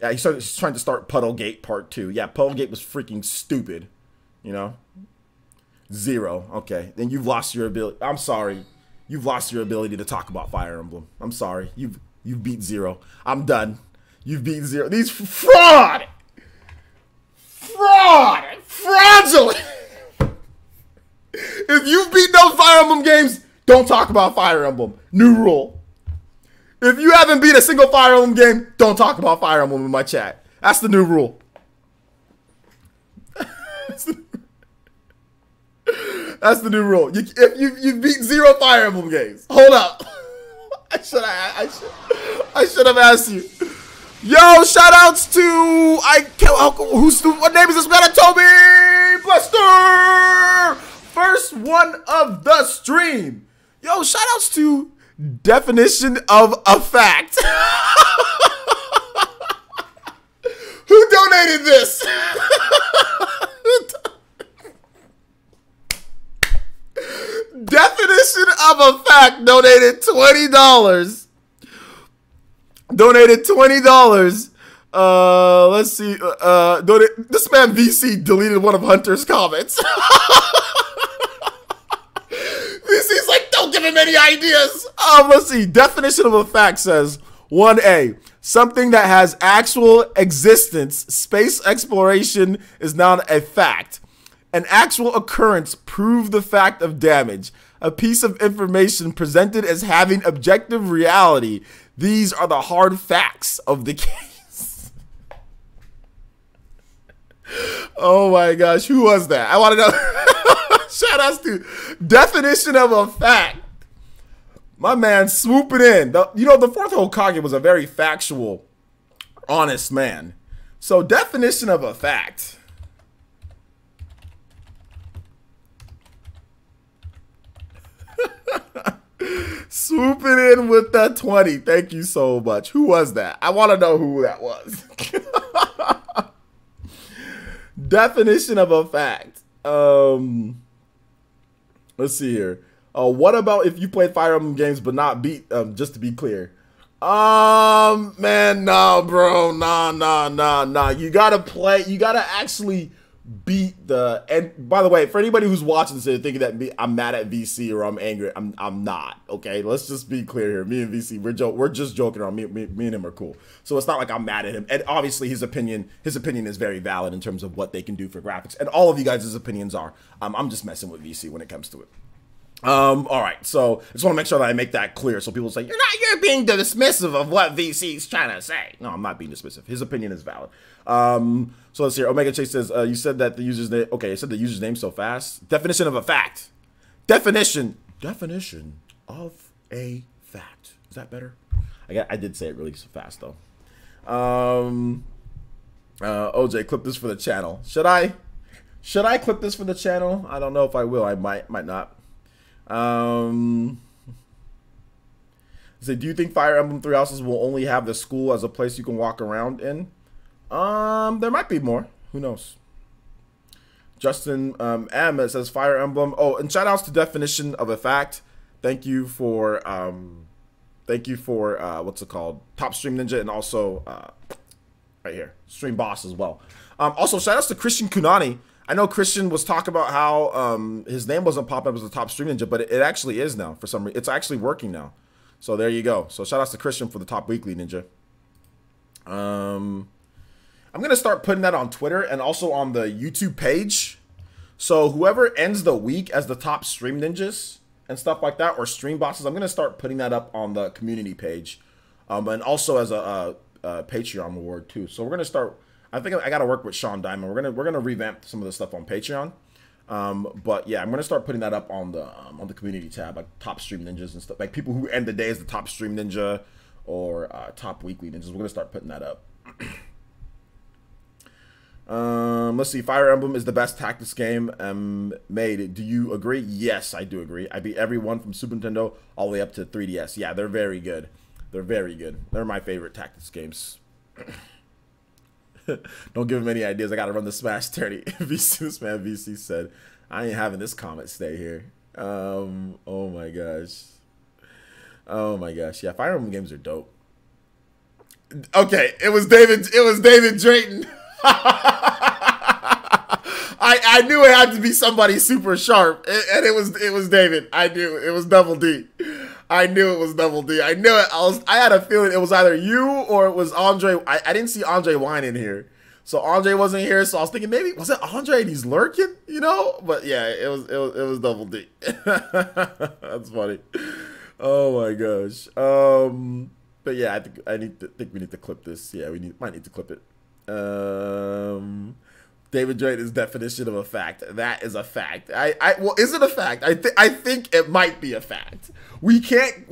[SPEAKER 2] Yeah, he's trying to start Puddlegate Part 2. Yeah, Puddlegate was freaking stupid. You know? 0. Okay. Then you've lost your ability. I'm sorry. You've lost your ability to talk about Fire Emblem. I'm sorry. You've beat 0. I'm done. You've beat 0. These fraud! Fraudulent! If you've beat those Fire Emblem games, don't talk about Fire Emblem. New rule. If you haven't beat a single Fire Emblem game, don't talk about Fire Emblem in my chat. That's the new rule. That's the new rule. If you beat 0 Fire Emblem games. Hold up. I should have asked you. Yo, shout outs to what name is this man? Toby Blaster! First one of the stream. Yo, shout outs to definition of a fact. Who donated this? Definition of a fact donated $20. Donated $20. Let's see. This man VC deleted one of Hunter's comments. VC's like, don't give him any ideas. Let's see. Definition of a fact says 1A. Something that has actual existence. Space exploration is not a fact. An actual occurrence proved the fact of damage. A piece of information presented as having objective reality. These are the hard facts of the case. Oh my gosh, who was that? I want to know. Shout outs to definition of a fact. My man swooping in. The fourth Hokage was a very factual, honest man. So definition of a fact. Swooping in with that 20. Thank you so much. Who was that? I want to know who that was. Definition of a fact. Let's see here. What about if you played Fire Emblem games but not beat just to be clear. Man, nah, bro. Nah. You gotta actually beat the, and by the way, for anybody who's watching this and thinking that I'm mad at VC or I'm angry, I'm not. Okay, let's just be clear here. Me and VC, we're just joking around. Me and him are cool. So it's not like I'm mad at him. And obviously his opinion is very valid in terms of what they can do for graphics. And all of you guys' opinions are. I'm just messing with VC when it comes to it. All right, so I just want to make sure that I make that clear so people say, you're being dismissive of what VC's trying to say. No, I'm not being dismissive. His opinion is valid. So let's see here. Omega Chase says, you said that the user's name, okay, I said the user's name so fast. Definition of a fact. Definition of a fact. Is that better? I did say it really fast though. OJ, clip this for the channel. Should I clip this for the channel? I don't know if I will. I might not. Say, do you think Fire Emblem Three Houses will only have the school as a place you can walk around in? There might be more. Who knows? Justin M says Fire Emblem. Oh, and shout outs to definition of a fact. Thank you for what's it called? Top Stream Ninja, and also right here, Stream Boss as well. Also shout outs to Christian Kunani. I know Christian was talking about how his name wasn't popping up as the top stream ninja, but it actually is now for some reason. It's actually working now. So there you go. So shout outs to Christian for the top weekly ninja. I'm going to start putting that on Twitter and also on the YouTube page. So whoever ends the week as the top stream ninjas and stuff like that, or stream bosses, I'm going to start putting that up on the community page. And also as a Patreon reward too. So we're going to start... I think I got to work with Sean Diamond. We're gonna revamp some of the stuff on Patreon, but yeah, I'm gonna start putting that up on the community tab, like top stream ninjas and stuff, like people who end the day as the top stream ninja or top weekly ninjas. We're gonna start putting that up. Let's see. Fire Emblem is the best tactics game made. Do you agree? Yes, I do agree. I beat every one from Super Nintendo all the way up to 3DS. Yeah, they're very good. They're very good. They're my favorite tactics games. Don't give him any ideas. I gotta run the Smash 30. VC, this man VC said, I ain't having this comment stay here. Oh my gosh. Oh my gosh. Yeah, Fire Emblem games are dope. Okay, it was David Drayton. I knew it had to be somebody super sharp. And it was David. I knew it was Double D. I knew it was Double D. I knew it. I had a feeling it was either you or it was Andre. I didn't see Andre Wine in here. So Andre wasn't here. So I was thinking maybe, was it Andre and he's lurking? You know? But yeah, it was Double D. That's funny. Oh my gosh. But yeah, I think we need to clip this. Yeah, might need to clip it. David Drake is definition of a fact. That is a fact. Well, is it a fact? I think it might be a fact. We can't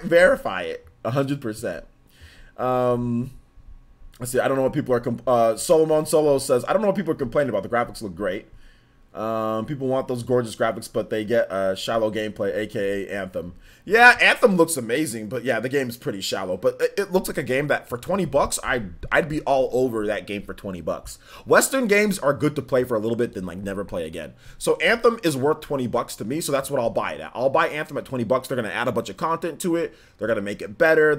[SPEAKER 2] verify it 100%. Let's see. I don't know what people are. Solomon Solo says, I don't know what people are complaining about. The graphics look great. People want those gorgeous graphics, but they get shallow gameplay, aka Anthem. Yeah, Anthem looks amazing, but yeah, the game's pretty shallow. But it looks like a game that for 20 bucks, I'd be all over that game for 20 bucks. Western games are good to play for a little bit, then like never play again. So Anthem is worth 20 bucks to me, so that's what I'll buy it at. I'll buy Anthem at 20 bucks. They're gonna add a bunch of content to it. They're gonna make it better.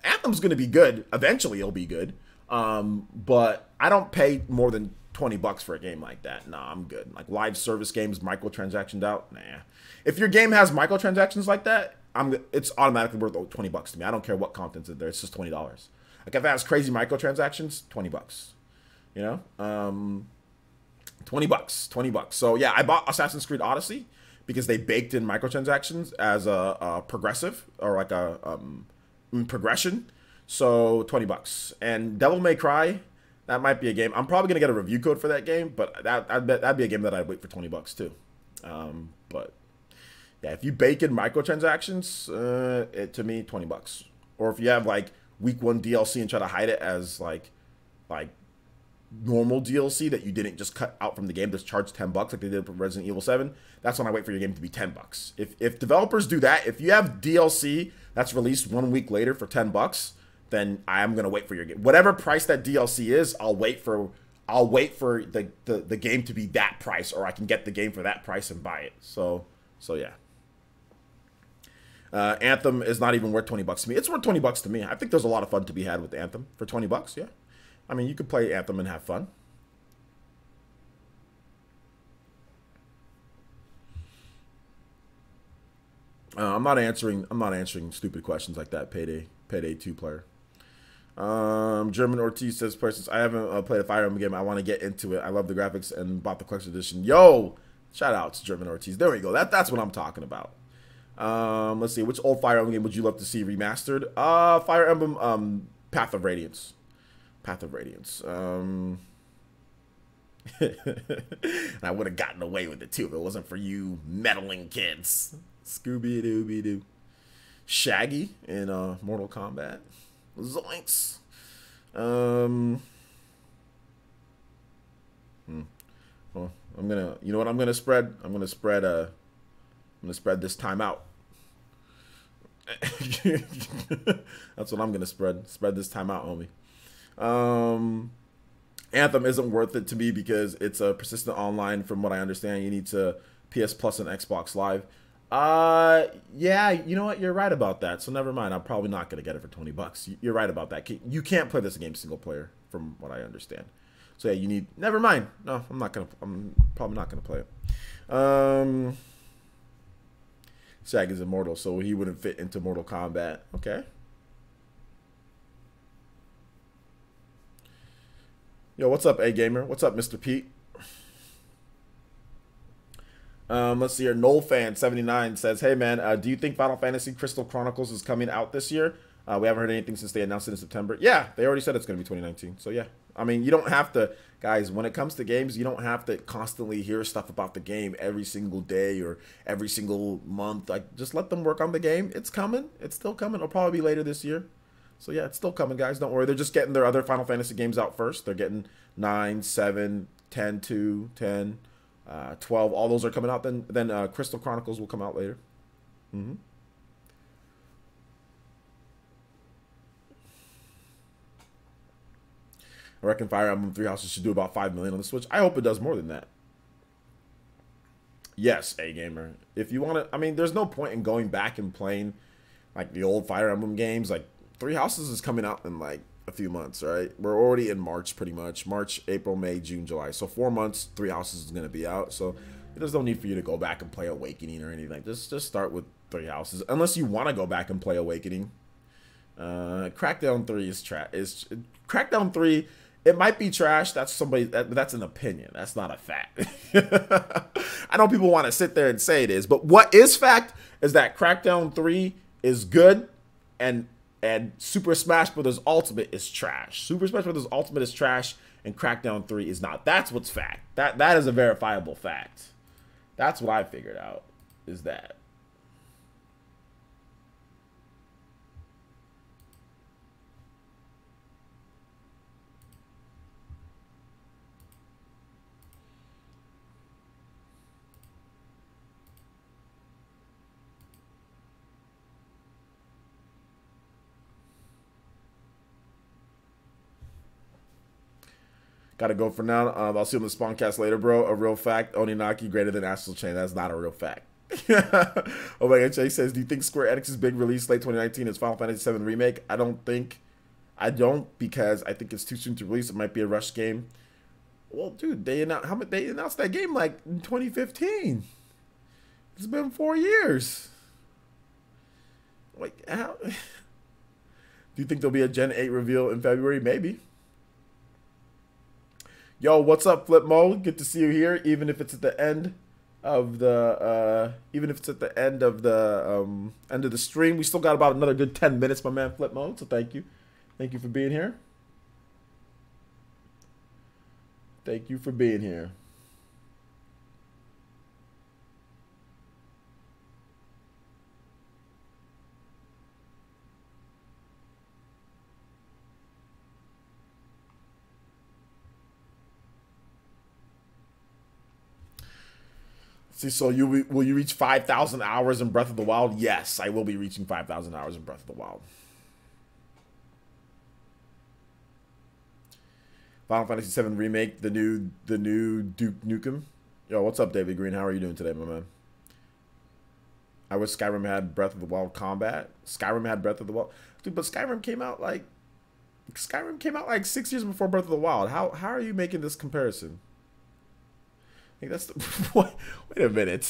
[SPEAKER 2] Anthem's gonna be good. Eventually, it'll be good. But I don't pay more than 20 bucks for a game like that. Nah, I'm good. Like live service games, microtransactions out. Nah. If your game has microtransactions like that, it's automatically worth 20 bucks to me. I don't care what content's in there. It's just $20. Like if it has crazy microtransactions, 20 bucks. You know? 20 bucks. 20 bucks. So yeah, I bought Assassin's Creed Odyssey because they baked in microtransactions as a progressive or like a progression. So 20 bucks. And Devil May Cry, that might be a game. I'm probably gonna get a review code for that game, but that'd be a game that I'd wait for 20 bucks too. But yeah, if you bake in microtransactions, to me 20 bucks. Or if you have like week 1 DLC and try to hide it as like normal DLC that you didn't just cut out from the game, just charge 10 bucks like they did for Resident Evil 7. That's when I wait for your game to be 10 bucks. If developers do that, if you have DLC that's released 1 week later for 10 bucks, then I am gonna wait for your game. Whatever price that DLC is, I'll wait for the game to be that price, or I can get the game for that price and buy it. So yeah. Anthem is not even worth 20 bucks to me. It's worth 20 bucks to me. I think there's a lot of fun to be had with Anthem for 20 bucks. Yeah. I mean, you could play Anthem and have fun. I'm not answering stupid questions like that. Payday 2 player. German Ortiz says, "Persons, I haven't played a Fire Emblem game. I want to get into it. I love the graphics and bought the collection edition." Yo, shout out to German Ortiz. There we go. That's what I'm talking about. Let's see. Which old Fire Emblem game would you love to see remastered? Fire Emblem Path of Radiance. Path of Radiance. And I would have gotten away with it too if it wasn't for you meddling kids. Scooby-Dooby-Doo. Shaggy in Mortal Kombat. Zoinks. Well, you know what I'm gonna spread? I'm gonna spread this time out. That's what I'm gonna spread. Spread this time out, homie. Anthem isn't worth it to me because it's a persistent online. From what I understand, you need to PS Plus and Xbox Live. Yeah, you know what? You're right about that. So never mind. I'm probably not gonna get it for 20 bucks. You're right about that. You can't play this game single player, from what I understand. So yeah, you need. Never mind. No, I'm probably not gonna play it. Shag is immortal, so he wouldn't fit into Mortal Kombat. Okay. Yo, what's up, A Gamer? What's up, Mr. Pete? Let's see here. NoelFan79 says, "Hey man, do you think Final Fantasy Crystal Chronicles is coming out this year? We haven't heard anything since they announced it in September." Yeah, they already said it's going to be 2019. So yeah, I mean, you don't have to, guys. When it comes to games, you don't have to constantly hear stuff about the game every single day or every single month. Like, just let them work on the game. It's coming. It's still coming. It'll probably be later this year. So yeah, it's still coming, guys. Don't worry. They're just getting their other Final Fantasy games out first. They're getting 9, 7, 10, 2, 10. 12, all those are coming out. Then Crystal Chronicles will come out later. I reckon Fire Emblem Three Houses should do about 5 million on the Switch. I hope it does more than that. Yes, A Gamer. If you want to, I mean, there's no point in going back and playing like the old Fire Emblem games. Like Three Houses is coming out in like a few months, right? We're already in March, pretty much. March, April, May, June, July. So 4 months, Three Houses is going to be out. So there's no need for you to go back and play Awakening or anything. Just start with Three Houses, unless you want to go back and play Awakening. Crackdown 3 is trash. Crackdown 3. It might be trash. That's that's an opinion. That's not a fact. I know people want to sit there and say it is, but what is fact is that Crackdown 3 is good, and Super Smash Bros. Ultimate is trash. Super Smash Bros. Ultimate is trash, and Crackdown 3 is not. That's what's fact. That is a verifiable fact. That's what I figured out, is that. Gotta go for now. I'll see you on the Spawncast later, bro. A real fact. Oninaki greater than Astral Chain. That's not a real fact. Oh my god, Jay says, do you think Square Enix's big release late 2019 is Final Fantasy VII Remake? I don't, because I think it's too soon to release. It might be a rush game. Well, dude, they announced that game like in 2015. It's been 4 years. Like, how? Do you think there'll be a Gen 8 reveal in February? Maybe. Yo, what's up, Flip Mo? Good to see you here, even if it's at the end of the end of the stream. We still got about another good 10 minutes, my man Flip Mo. So thank you. Thank you for being here. Thank you for being here. See, so will you reach 5,000 hours in Breath of the Wild? Yes, I will be reaching 5,000 hours in Breath of the Wild. Final Fantasy VII Remake, the new Duke Nukem. Yo, what's up, David Green? How are you doing today, my man? I wish Skyrim had Breath of the Wild combat. Skyrim had Breath of the Wild, dude, but Skyrim came out like 6 years before Breath of the Wild. How are you making this comparison? I think that's the, wait a minute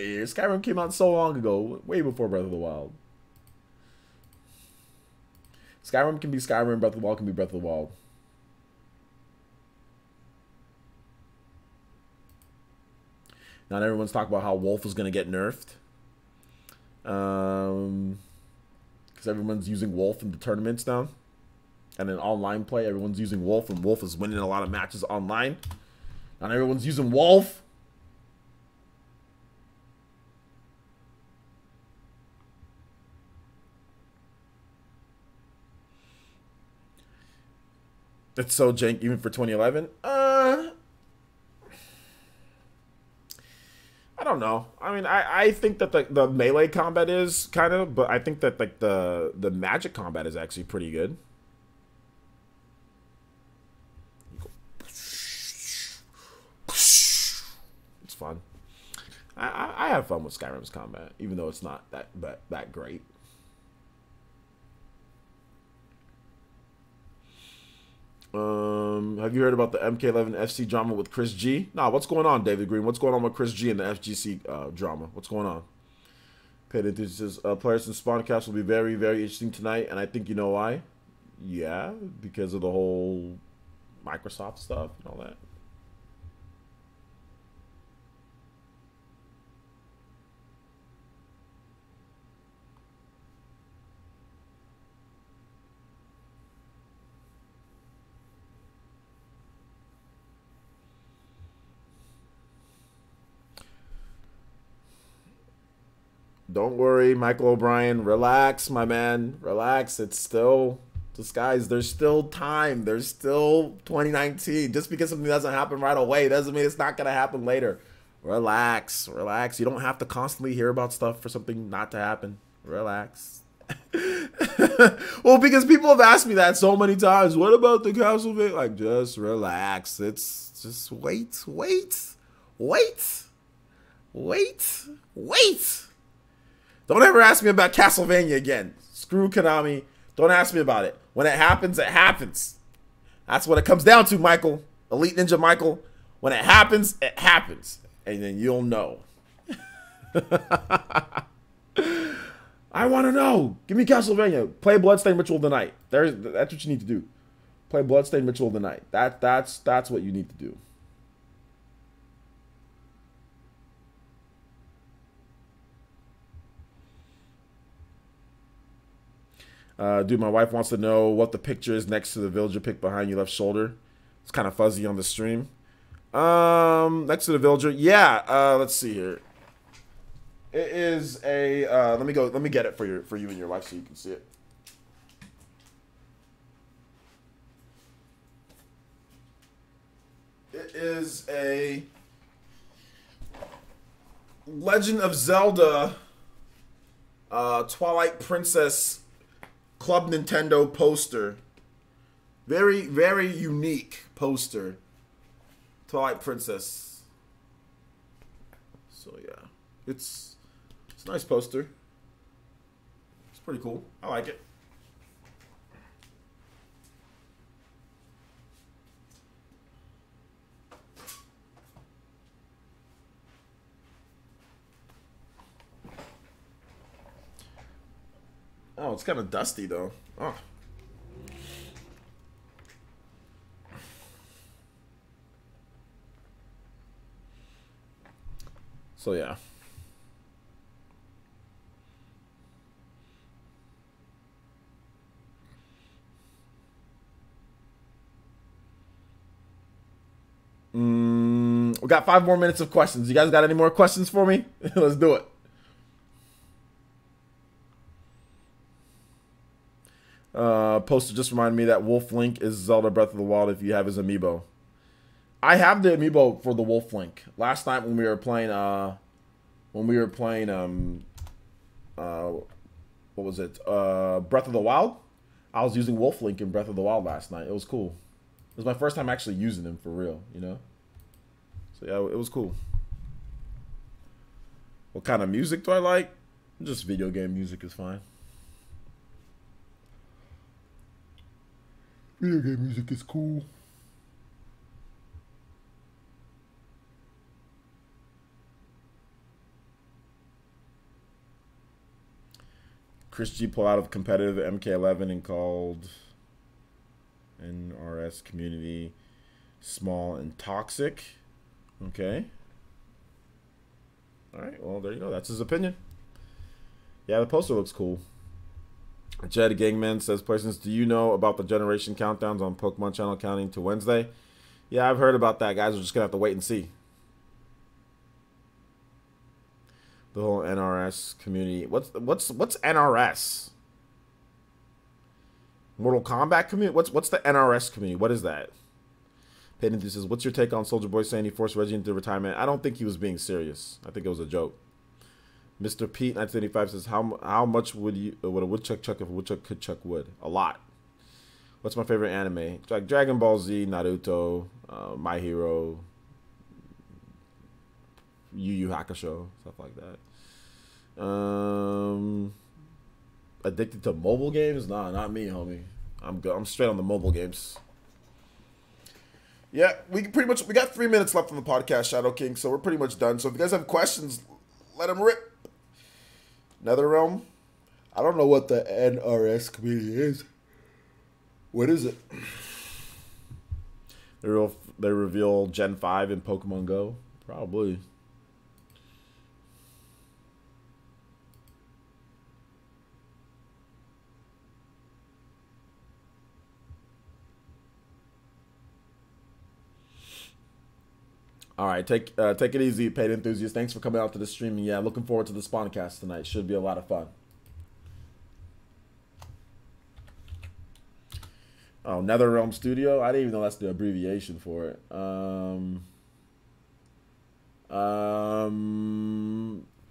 [SPEAKER 2] here. Skyrim came out so long ago, way before Breath of the Wild. Skyrim can be Skyrim, Breath of the Wild can be Breath of the Wild. Not everyone's talking about how Wolf is going to get nerfed. Because everyone's using Wolf in the tournaments now. And in online play, everyone's using Wolf, and Wolf is winning a lot of matches online. Not everyone's using Wolf. It's so jank even for 2011. I don't know. I mean, I think that the melee combat is kind of, but I think that like the magic combat is actually pretty good. It's fun. I have fun with Skyrim's combat, even though it's not that great. Have you heard about the MK11 FC drama with Chris G? Nah, what's going on, David Green? What's going on with Chris G and the FGC drama? What's going on? Paid attention. Players in Spawncast will be very, very interesting tonight, and I think you know why. Yeah, because of the whole Microsoft stuff and all that. Don't worry, Michael O'Brien. Relax, my man. Relax. It's still, guys, there's still time. There's still 2019. Just because something doesn't happen right away doesn't mean it's not going to happen later. Relax. Relax. You don't have to constantly hear about stuff for something not to happen. Relax. Well, because people have asked me that so many times. What about the Castlevania? Like, just relax. It's just wait. Don't ever ask me about Castlevania again. Screw Konami. Don't ask me about it. When it happens, it happens. That's what it comes down to, Michael. Elite Ninja Michael. When it happens, it happens. And then you'll know. I want to know. Give me Castlevania. Play Bloodstained Ritual of the Night. That's what you need to do. Play Bloodstained Ritual of the Night. That's what you need to do. Dude, my wife wants to know what the picture is next to the villager pic behind your left shoulder. It's kind of fuzzy on the stream. Next to the villager. Yeah, let's see here. It is a let me get it for you and your wife so you can see it. It is a Legend of Zelda Twilight Princess Club Nintendo poster. Very, very unique poster. Twilight Princess. So yeah, it's a nice poster. It's pretty cool. I like it. Oh, it's kind of dusty though. Oh. So yeah. We got 5 more minutes of questions. You guys got any more questions for me? Let's do it. Poster just reminded me that Wolf Link is Zelda Breath of the Wild if you have his amiibo. I have the amiibo for the Wolf Link. Last night when we were playing what was it? Breath of the Wild? I was using Wolf Link in Breath of the Wild last night. It was cool. It was my first time actually using him for real, you know? So yeah, it was cool. What kind of music do I like? Just video game music is fine. Video game music is cool. Chris G pulled out of competitive MK11 and called NRS community small and toxic. Okay. All right. Well, there you go. That's his opinion. Yeah, the poster looks cool. Jed Gangman says, "Persons, do you know about the generation countdowns on Pokemon Channel counting to Wednesday?" Yeah, I've heard about that, guys. We're just gonna have to wait and see. The whole NRS community. What's NRS? Mortal Kombat community? What's the NRS community? What is that? Peyton says, "What's your take on Soldier Boy saying he forced Reggie into retirement?" I don't think he was being serious. I think it was a joke. Mr. Pete 1985 says, "How much would a woodchuck chuck if a woodchuck could chuck wood?" A lot. What's my favorite anime? Like Dragon Ball Z, Naruto, My Hero, Yu Yu Hakusho, stuff like that. Addicted to mobile games? Nah, not me, homie. I'm good. I'm straight on the mobile games. Yeah, we got 3 minutes left on the podcast, Shadow King, so we're pretty much done. So if you guys have questions, let them rip. NetherRealm. I don't know what the NRS community is. What is it? They reveal Gen 5 in Pokemon Go? Probably. All right, take it easy, paid enthusiast. Thanks for coming out to the stream. And yeah, looking forward to the Spawncast tonight. Should be a lot of fun. Oh, NetherRealm Studio. I didn't even know that's the abbreviation for it.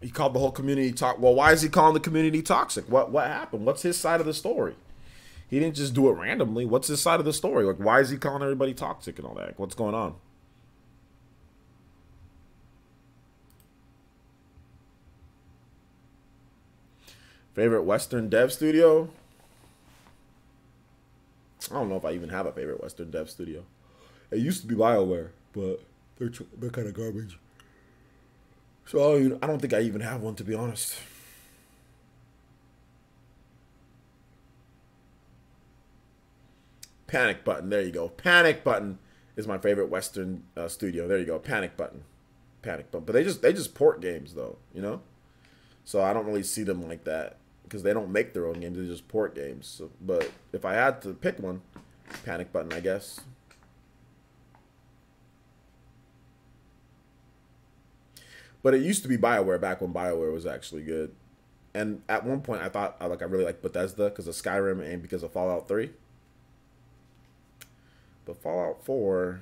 [SPEAKER 2] He called the whole community Well, why is he calling the community toxic? What happened? What's his side of the story? He didn't just do it randomly. What's his side of the story? Like, why is he calling everybody toxic and all that? What's going on? Favorite Western dev studio? I don't know if I even have a favorite Western dev studio. It used to be BioWare, but they're kind of garbage. So I don't think I even have one, to be honest. Panic Button. There you go. Panic Button is my favorite Western studio. There you go. Panic Button. Panic Button. But they just port games though, you know. So I don't really see them like that because they don't make their own games. They just port games. So, but if I had to pick one, Panic Button, I guess. But it used to be BioWare back when BioWare was actually good. And at one point, I thought I really liked Bethesda because of Skyrim and because of Fallout 3. But Fallout 4,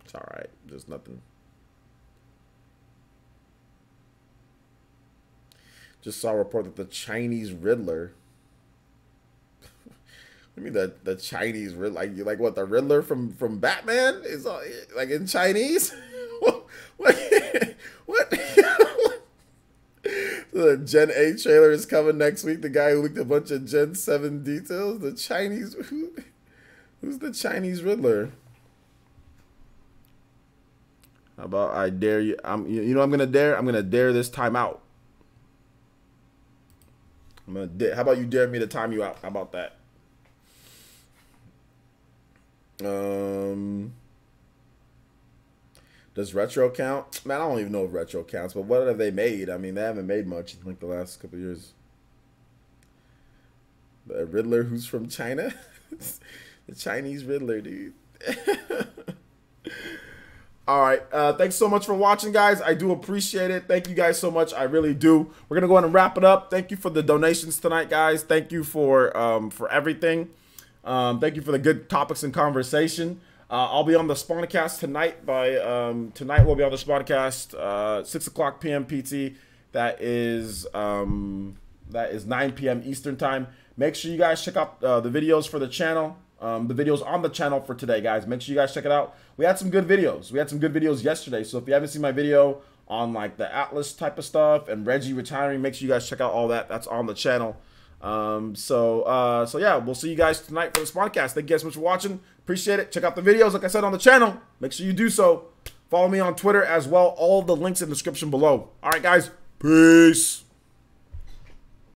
[SPEAKER 2] it's all right. There's nothing. Just saw a report that the Chinese Riddler. I mean the Chinese Riddler, like what, the Riddler from Batman is like in Chinese. What? The Gen 8 trailer is coming next week. The guy who leaked a bunch of Gen 7 details. The Chinese, who's the Chinese Riddler? How about I dare you? You know what I'm gonna dare? I'm gonna dare this timeout. How about you dare me to time you out? How about that? Does retro count? Man, I don't even know if retro counts, but what have they made? I mean, they haven't made much in like the last couple of years. The Riddler who's from China? The Chinese Riddler, dude. All right. Thanks so much for watching, guys. I do appreciate it. Thank you guys so much. I really do. We're going to go ahead and wrap it up. Thank you for the donations tonight, guys. Thank you for everything. Thank you for the good topics and conversation. I'll be on the Spawncast tonight. Tonight we'll be on the Spawncast 6 o'clock p.m. PT. That is 9 p.m. Eastern time. Make sure you guys check out the videos for the channel. The videos on the channel for today, guys. Make sure you guys check it out. We had some good videos. We had some good videos yesterday. So if you haven't seen my video on like the Atlas type of stuff and Reggie retiring, make sure you guys check out all that. That's on the channel. So yeah, we'll see you guys tonight for the Spawncast. Thank you guys so much for watching. Appreciate it. Check out the videos, like I said, on the channel. Make sure you do so. Follow me on Twitter as well. All the links in the description below. All right, guys. Peace.